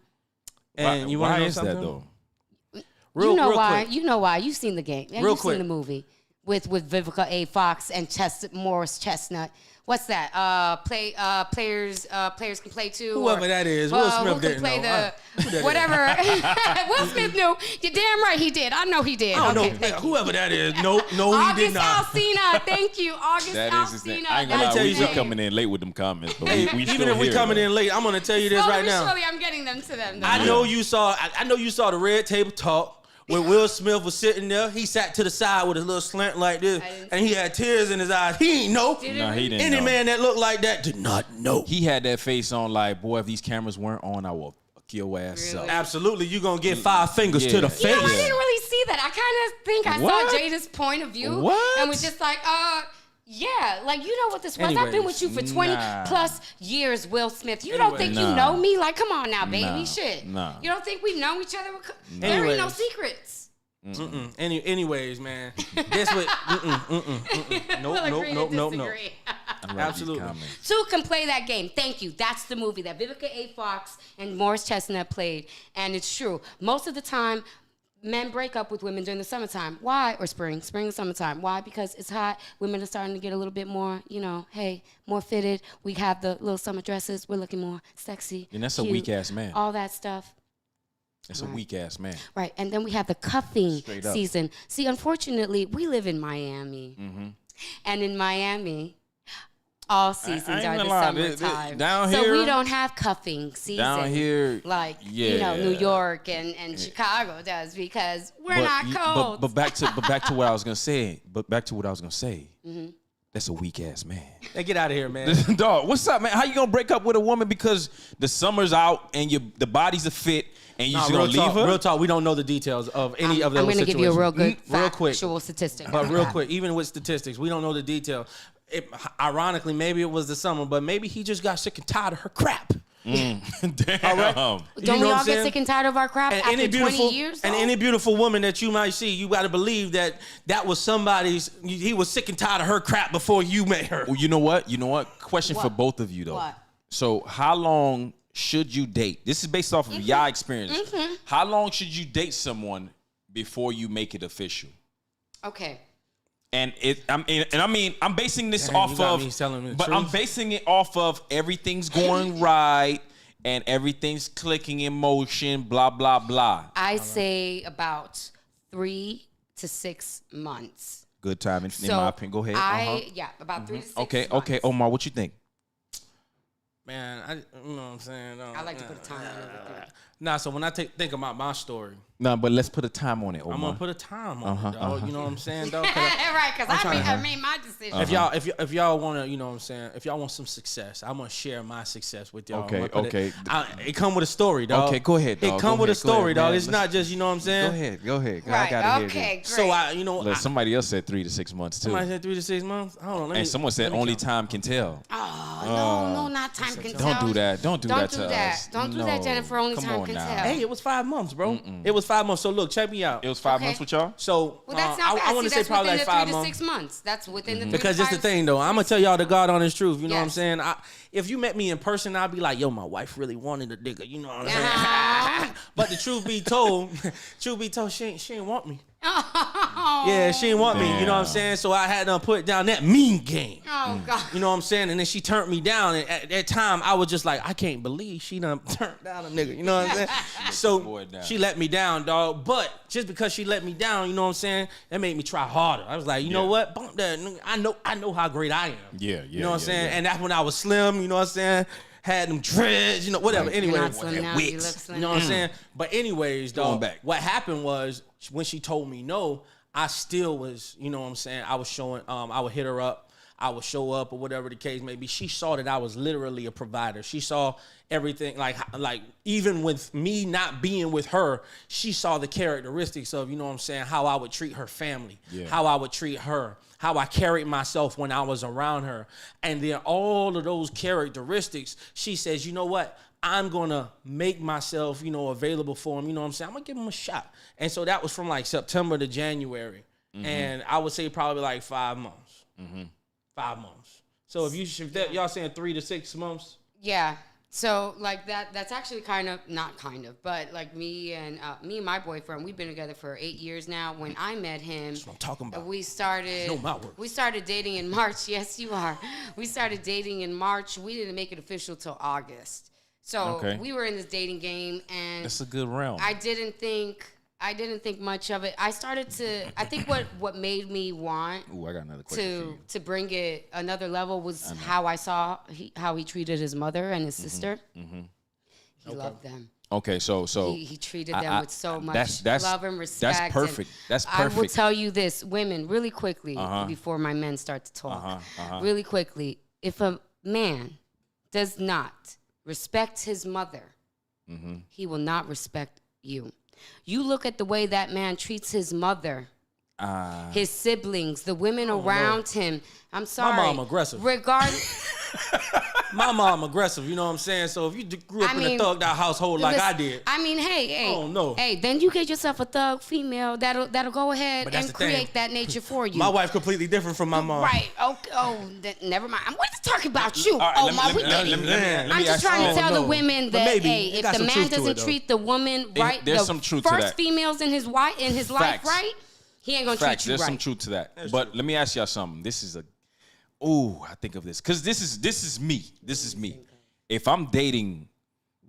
And you want to know something? That though? You know why? You know why? You've seen the game. And you've seen the movie with Vivica A. Fox and Morris Chestnut. What's that? Players can play too. Whoever that is, Will Smith didn't know. Whatever. Will Smith knew. You're damn right he did. I know he did. I don't know. Whoever that is. No, he did not. August Alsina. Thank you. August Alsina. I ain't gonna lie, we coming in late with them comments, but we even if we coming in late, I'm gonna tell you this right now. Slowly, I'm getting them to them. I know you saw the Red Table Talk. When Will Smith was sitting there, he sat to the side with his little slant like this, and he had tears in his eyes. He ain't know. He didn't Any know. man that looked like that did not know. He had that face on like, boy, if these cameras weren't on, I will fuck your ass up. Absolutely, you gonna get 5 fingers to the face. You know, I didn't really see that. I kind of think I saw Jada's point of view and was just like, yeah, like, you know what this was? I've been with you for 20 plus years, Will Smith. You don't think you know me? Like, come on now, baby. Shit. You don't think we've known each other? There ain't no secrets. Anyways, man, this would nope. Absolutely. Two can play that game. Thank you. That's the movie that Vivica A. Fox and Morris Chestnut played, and it's true. Most of the time, men break up with women during the summertime. Why? Or spring and summertime. Why? Because it's hot. Women are starting to get a little bit more, more fitted. We have the little summer dresses. We're looking more sexy. And that's cute, a weak ass man. All that stuff. That's a weak ass man. Right. And then we have the cuffing season. See, unfortunately, we live in Miami. Mm-hmm. And in Miami, all seasons are the summertime. Down so here, we don't have cuffing season. Down here, like New York and Chicago does, because we're not cold. But back to what I was gonna say. Mm-hmm. That's a weak ass man. Hey, get out of here, man. Dog, what's up, man? How you gonna break up with a woman because the summer's out and the bodies are fit and you just gonna leave her? Real talk, we don't know the details of any of those situations. I'm gonna give you a real good quick statistic. But real quick, even with statistics, we don't know the detail. Ironically, maybe it was the summer, but maybe he just got sick and tired of her crap. Damn. All right? Don't we all get sick and tired of our crap after 20 years? And any beautiful woman that you might see, you got to believe that was somebody's. He was sick and tired of her crap before you met her. Well, you know what? Question for both of you though. What? So, how long should you date? This is based off of your experience. Mm-hmm. How long should you date someone before you make it official? Okay. And I'm basing this off of, I'm basing it off of everything's going right and everything's clicking in motion, blah blah blah. I say about 3 to 6 months. Good time in my opinion. Go ahead. About 3 to 6 months. Okay. Omar, what you think? Man, you know what I'm saying? I like to put a time on everything. So when I think about my story. But let's put a time on it, Omar. I'm going to put a time on it, dog. You know what I'm saying, dog? Right, because I made my decision. If y'all want to, you know what I'm saying, if y'all want some success, I'm going to share my success with y'all. Okay. It come with a story, dog. Okay, go ahead, dog. It come with a story, dog. It's not just, you know what I'm saying? Go ahead. Right, I got to hear great. So, Look, somebody else said 3 to 6 months, too. Somebody said 3 to 6 months? Hold on. And someone said only time can tell. No, not time can tell. Don't do that. Don't do that to us. Don't do that, Jennifer. Only time can tell. Hey, it was 5 months, bro. It was 5 months. So look, check me out. It was 5 months with y'all? So that's not bad. I want to say probably like 5 months. 3 to 6 months. That's within the 3 because to 5. it's the thing, though. I'm going to tell y'all the God honest truth. You know what I'm saying? If you met me in person, I'd be like, yo, my wife really wanted a nigga. You know what I'm saying? But the truth be told, she ain't want me. Yeah, she didn't want me, you know what I'm saying? So I had to put down that mean game. Oh, God. You know what I'm saying? And then she turned me down. And at that time, I was just like, I can't believe she done turned down a nigga. You know what I'm saying? So she let me down, dog. But just because she let me down, you know what I'm saying? That made me try harder. I was like, you know what? Bump that. I know how great I am. Yeah. You know what I'm saying? Yeah. And that's when I was slim, you know what I'm saying? Had them dreads, you know, whatever. Anyway, wigs, you know what I'm saying? But anyways, dog, what happened was when she told me no, I still was, you know what I'm saying? I was showing, I would hit her up, I would show up or whatever the case may be. She saw that I was literally a provider. She saw everything, like even with me not being with her, she saw the characteristics of, you know what I'm saying, how I would treat her family, how I would treat her, how I carried myself when I was around her. And then all of those characteristics, she says, you know what? I'm going to make myself, you know, available for him. You know what I'm saying? I'm going to give him a shot. And so that was from like September to January. Mm-hmm. And I would say probably like 5 months. Mm-hmm. 5 months. So if y'all saying 3 to 6 months? Yeah. So like that's actually but like me and my boyfriend, we've been together for 8 years now. When I met him, that's what I'm talking about. We started dating in March. Yes, you are. We started dating in March. We didn't make it official till August. So we were in this dating game, and that's a good round. I didn't think much of it. I think what made me want I got another question to bring it another level was how I saw how he treated his mother and his sister. Mm-hmm. He loved them. Okay, so he treated them with so much love and respect. That's perfect. That's perfect. I will tell you this, women, really quickly, before my men start to talk. Really quickly, if a man does not respect his mother, he will not respect you. You look at the way that man treats his mother, his siblings, the women around him. I'm sorry. My mom aggressive. Regardless. my mom aggressive, you know what I'm saying? So if you grew up in a thugged out household like I did. I mean, hey. Oh, no. Hey, then you get yourself a thug female that'll go ahead and create that nature for you. My wife completely different from my mom. Right. Okay. Oh, never mind. I'm going to talk about you. Right, I'm just trying to tell the women that, if the man doesn't treat the woman right, there's some truth to that. First females in his life right, he ain't going to treat you right. There's some truth to that. But let me ask y'all something. This is I think of this. Because this is me. This is me. If I'm dating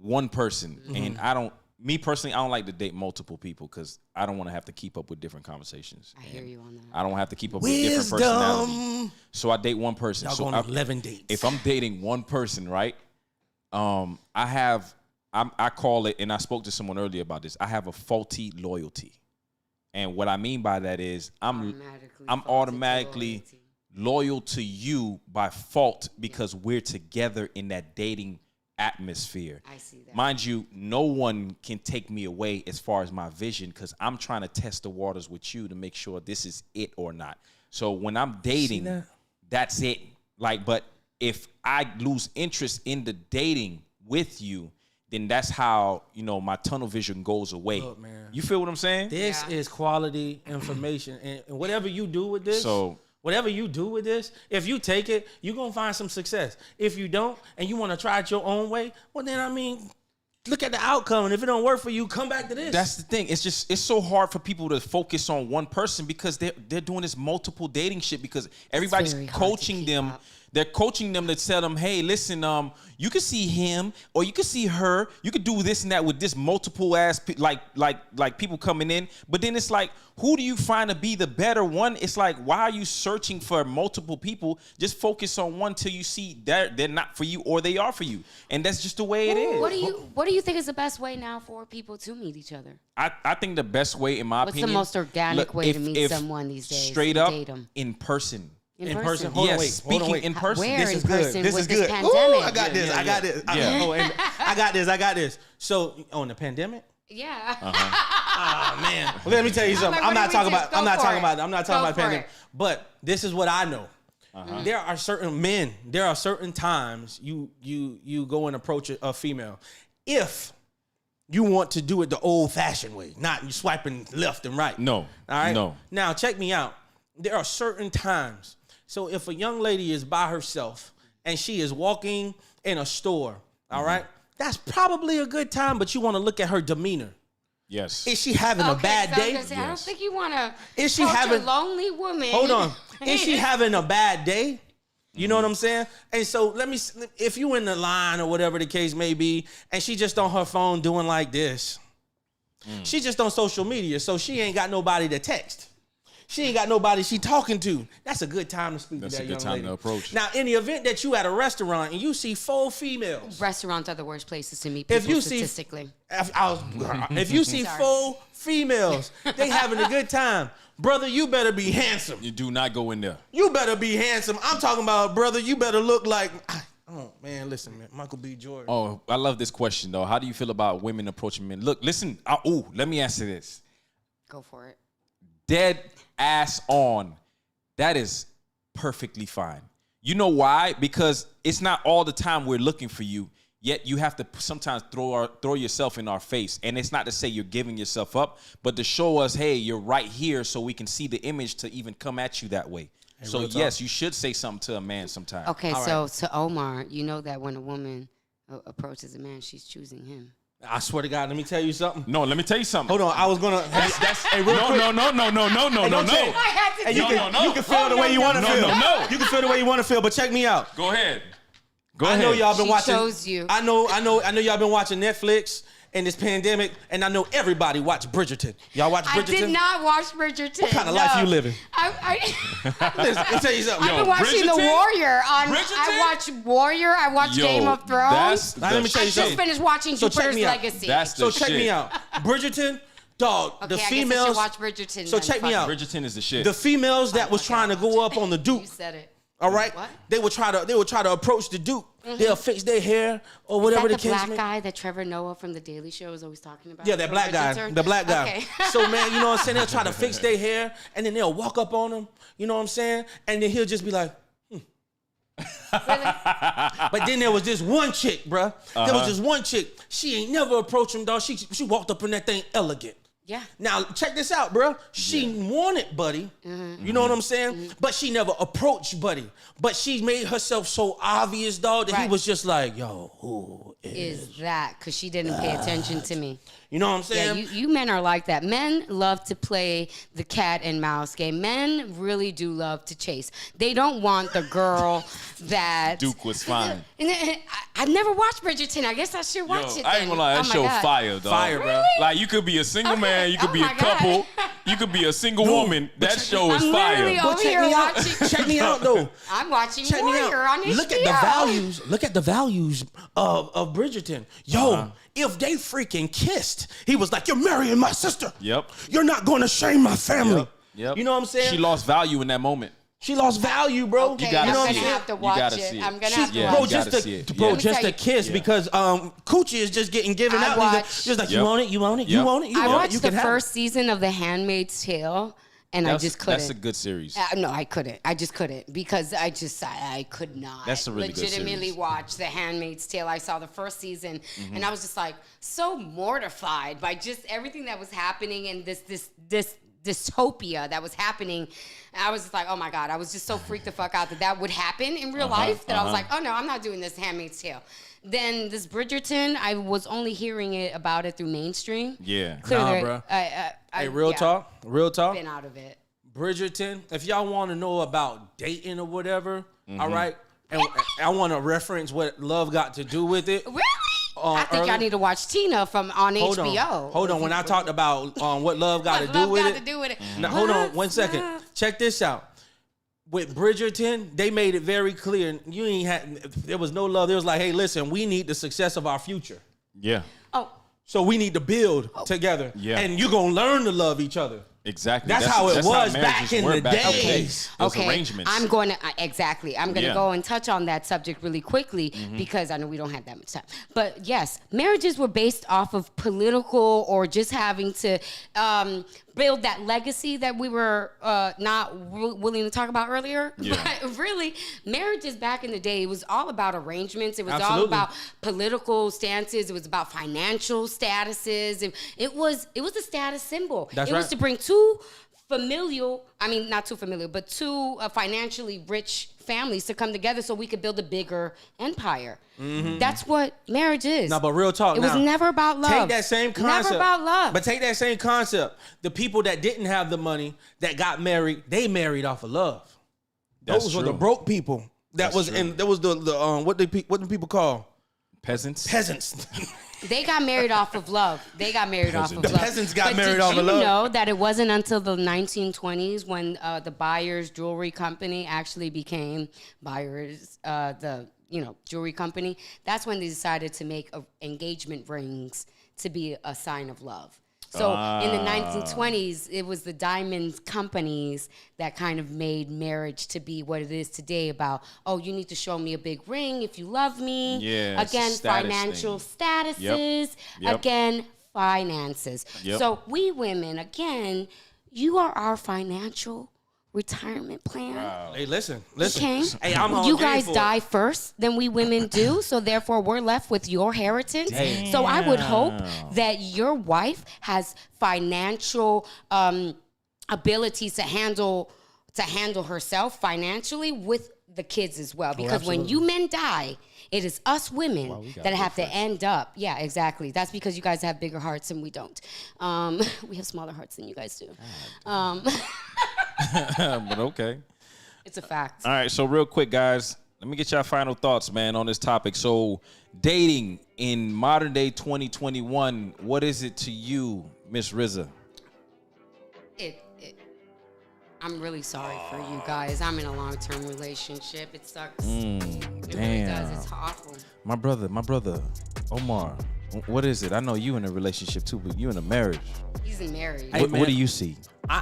one person and me personally, I don't like to date multiple people because I don't want to have to keep up with different conversations. I hear you on that. I don't have to keep up with different personalities. So I date one person. Y'all going on 11 dates. If I'm dating one person, right, I call it, and I spoke to someone earlier about this, I have a faulty loyalty. And what I mean by that is I'm automatically loyal to you by fault because we're together in that dating atmosphere. I see that. Mind you, no one can take me away as far as my vision because I'm trying to test the waters with you to make sure this is it or not. So when I'm dating, that's it. But if I lose interest in the dating with you, then that's how, my tunnel vision goes away. Look, man. You feel what I'm saying? This is quality information. And whatever you do with this, if you take it, you're going to find some success. If you don't, and you want to try it your own way, well, then, look at the outcome. And if it don't work for you, come back to this. That's the thing. It's so hard for people to focus on one person because they're doing this multiple dating shit because everybody's coaching them. They're coaching them to tell them, hey, listen, you can see him or you can see her. You could do this and that with this multiple ass, like people coming in. But then it's like, who do you find to be the better one? It's like, why are you searching for multiple people? Just focus on one till you see they're not for you or they are for you. And that's just the way it is. What do you think is the best way now for people to meet each other? I think the best way, in my opinion. What's the most organic way to meet someone these days? Straight up, in person. In person. Hold on, wait. Speaking in person. Where this in is good. person This with is this good. pandemic? Ooh, I got this. Yeah. I got this. I got this. So, on the pandemic? Yeah. Oh man. Well, let me tell you something. I'm not talking about pandemic. But this is what I know. There are certain men. There are certain times you go and approach a female. If you want to do it the old-fashioned way, not you swiping left and right. No. All right. No. Now check me out. There are certain times. So if a young lady is by herself and she is walking in a store, all right, that's probably a good time, but you want to look at her demeanor. Yes. Is she having a bad day? I don't think you want to. Is she having a lonely woman? Hold on. Is she having a bad day? You know what I'm saying? And so if you in the line or whatever the case may be, and she just on her phone doing like this, she just on social media, so she ain't got nobody to text. She ain't got nobody she talking to. That's a good time to speak to that young lady. That's a good time to approach. Now, in the event that you at a restaurant and you see 4 females. Restaurants are the worst places to meet people statistically. If you see 4 females, they having a good time. Brother, you better be handsome. You do not go in there. You better be handsome. I'm talking about, brother, you better look like... Oh, man, listen, man. Michael B. Jordan. Oh, I love this question, though. How do you feel about women approaching men? Look, listen. Let me answer this. Go for it. Dead ass on. That is perfectly fine. You know why? Because it's not all the time we're looking for you, yet you have to sometimes throw yourself in our face. And it's not to say you're giving yourself up, but to show us, hey, you're right here so we can see the image to even come at you that way. Hey, so yes, you should say something to a man sometime. Okay, so to Omar, you know that when a woman approaches a man, she's choosing him. I swear to God, let me tell you something. No, let me tell you something. Hold on, I was gonna. Hey, no. And you can feel the way you want to feel. No. You can feel the way you want to feel, but check me out. Go ahead. I know y'all been watching. Chose you. I know y'all been watching Netflix in this pandemic, and I know everybody watch Bridgerton. Y'all watch Bridgerton? I did not watch Bridgerton. What kind of life you living? Listen, let me tell you something. I've been watching The Warrior. I watch Warrior. I watch Game of Thrones. Let me tell you something. I just finished watching Jupiter's Legacy. Check me out. Bridgerton. Dog, okay, the females. I guess I should watch Bridgerton. So check me out. Bridgerton is the shit. The females that was trying to go up on the Duke. You said it. All right, what? They would try to approach the Duke. They'll fix their hair or whatever the case may be. Is that the black guy that Trevor Noah from The Daily Show is always talking about? Yeah, that black guy. The black guy. Okay. So man, you know what I'm saying? They'll try to fix their hair and then they'll walk up on him. You know what I'm saying? And then he'll just be like, Really? But then there was this one chick, bruh. There was this one chick. She ain't never approached him, dog. She walked up in that thing elegant. Yeah. Now, check this out, bruh. She wanted Buddy. You know what I'm saying? But she never approached Buddy. But she made herself so obvious, dog, that he was just like, yo, who is that? Because she didn't pay attention to me. You know what I'm saying? Yeah, you men are like that. Men love to play the cat and mouse game. Men really do love to chase. They don't want the girl that... Duke was fine. I've never watched Bridgerton. I guess I should watch it then. I ain't gonna lie, that show fire, dog. Fire, bro. Really? Like, you could be a single man, you could be a couple, you could be a single woman. That show is I'm fire. literally over here watching. Check me out, though. I'm watching Check me Warrior out. on HBO. Look at the values of Bridgerton. Yo, if they freaking kissed, he was like, "You're marrying my sister. Yep. You're not going to shame my family." Yep. You know what I'm saying? She lost value in that moment. She lost value, bro. Okay, You gotta I'm see gonna it. have to You watch gotta it. see it. I'm gonna have to Yeah, watch you it. gotta see it. Bro, Yeah. just a kiss because coochie is just getting given I out. watched- Just like, Yep. you want it, you want it, Yep. you want it, you I want it. watched You the can have first season of The Handmaid's Tale, and I just couldn't. That's a good series. No, I couldn't. I just couldn't because I could not. That's a really good legitimately series. watch The Handmaid's Tale. I saw the first season, and I was just like so mortified by just everything that was happening and this dystopia that was happening. I was just like, oh my God, I was just so freaked the fuck out that would happen in real life that I was like, oh no, I'm not doing this Handmaid's Tale. Then this Bridgerton, I was only hearing about it through mainstream. Yeah. Clearly, bro. I real talk, real talk. been out of it. Bridgerton, if y'all want to know about dating or whatever, all right, and I want to reference what love got to do with it. Really? I think y'all need to watch Tina on HBO. Hold on. When I talked about what love got to do with it. Now, hold on 1 second. Check this out. With Bridgerton, they made it very clear. There was no love. There was like, hey, listen, we need the success of our future. Yeah. Oh, So we need to build together. Yeah. And you're going to learn to love each other. Exactly. That's how it was back in the Back days. Those okay. arrangements. I'm going to exactly. I'm going to Yeah. go and touch on that subject really quickly because I know we don't have that much time. But yes, marriages were based off of political or just having to build that legacy that we were not willing to talk about earlier. Yeah. But really, marriages back in the day, it was all about arrangements. It was all Absolutely. about political stances. It was about financial statuses. It was a status symbol. That's it was right. to bring two not too familiar, but two financially rich families to come together so we could build a bigger empire. That's what marriage is. No, but real talk. It was never about love. Take that same concept. Never about love. But take that same concept. The people that didn't have the money that got married, they married off of love. That's Those were true. the broke people. That That's was true. and there was the what do people call Peasants. peasants? They got married off of love. They got married off of The love. peasants got But married off of love. Did you know that it wasn't until the 1920s when the Byers Jewelry Company actually became Byers, the jewelry company? That's when they decided to make engagement rings to be a sign of love. So in the 1920s, it was the diamond companies that kind of made marriage to be what it is today about, oh, you need to show me a big ring if you love me. Yeah, it's a Again, status financial thing. statuses. Yep. Again, finances. Yep. So we women, again, you are our financial retirement plan. Hey, listen. Okay. Hey, I'm on you game guys for it. die first than we women do, so therefore we're left with your inheritance. So I would hope that your wife has financial abilities to handle herself financially with the kids as well. Because when you men die, it is us women that have to end up. Yeah, exactly. That's because you guys have bigger hearts and we don't. We have smaller hearts than you guys do. But okay. It's a fact. All right, so real quick, guys, let me get y'all final thoughts, man, on this topic. So, dating in modern day 2021, what is it to you, Miss RZA? I'm really sorry for you guys. I'm in a long-term relationship. It sucks. Damn. It really does. It's awful. My brother, Omar, what is it? I know you in a relationship too, but you in a marriage. He's married. Hey, What man. do you see?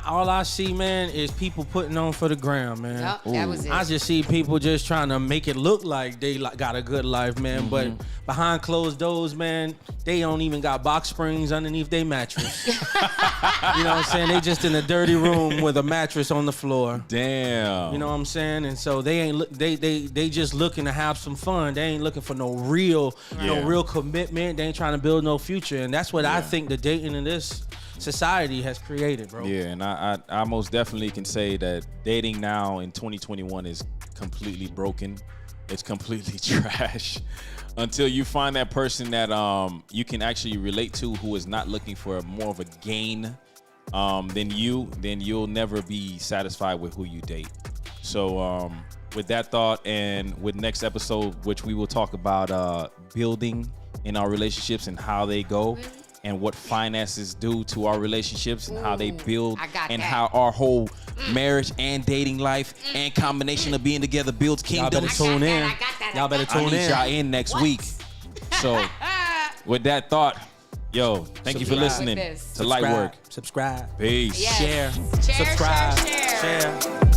all I see, man, is people putting on for the gram, man. Yep, that was it. I just see people just trying to make it look like they got a good life, man. But behind closed doors, man, they don't even got box springs underneath their mattress. You know what I'm saying? They just in a dirty room with a mattress on the floor. Damn. You know what I'm saying? And so they ain't they just looking to have some fun. They ain't looking for no real commitment. They ain't trying to build no future. And that's what I think the dating in this society has created, bro. Yeah, and I most definitely can say that dating now in 2021 is completely broken. It's completely trash. Until you find that person that you can actually relate to, who is not looking for more of a gain than you'll never be satisfied with who you date. So with that thought, and with next episode, which we will talk about building in our relationships and how they go. And what finances do to our relationships and how they build and how our whole marriage and dating life and combination of being together builds kingdoms. Y'all better tune in. Y'all better tune in. I need y'all in next week. So with that thought, yo, thank you for listening to LightWork. Subscribe. Peace. Yes. Share. Share, Subscribe. share. Share.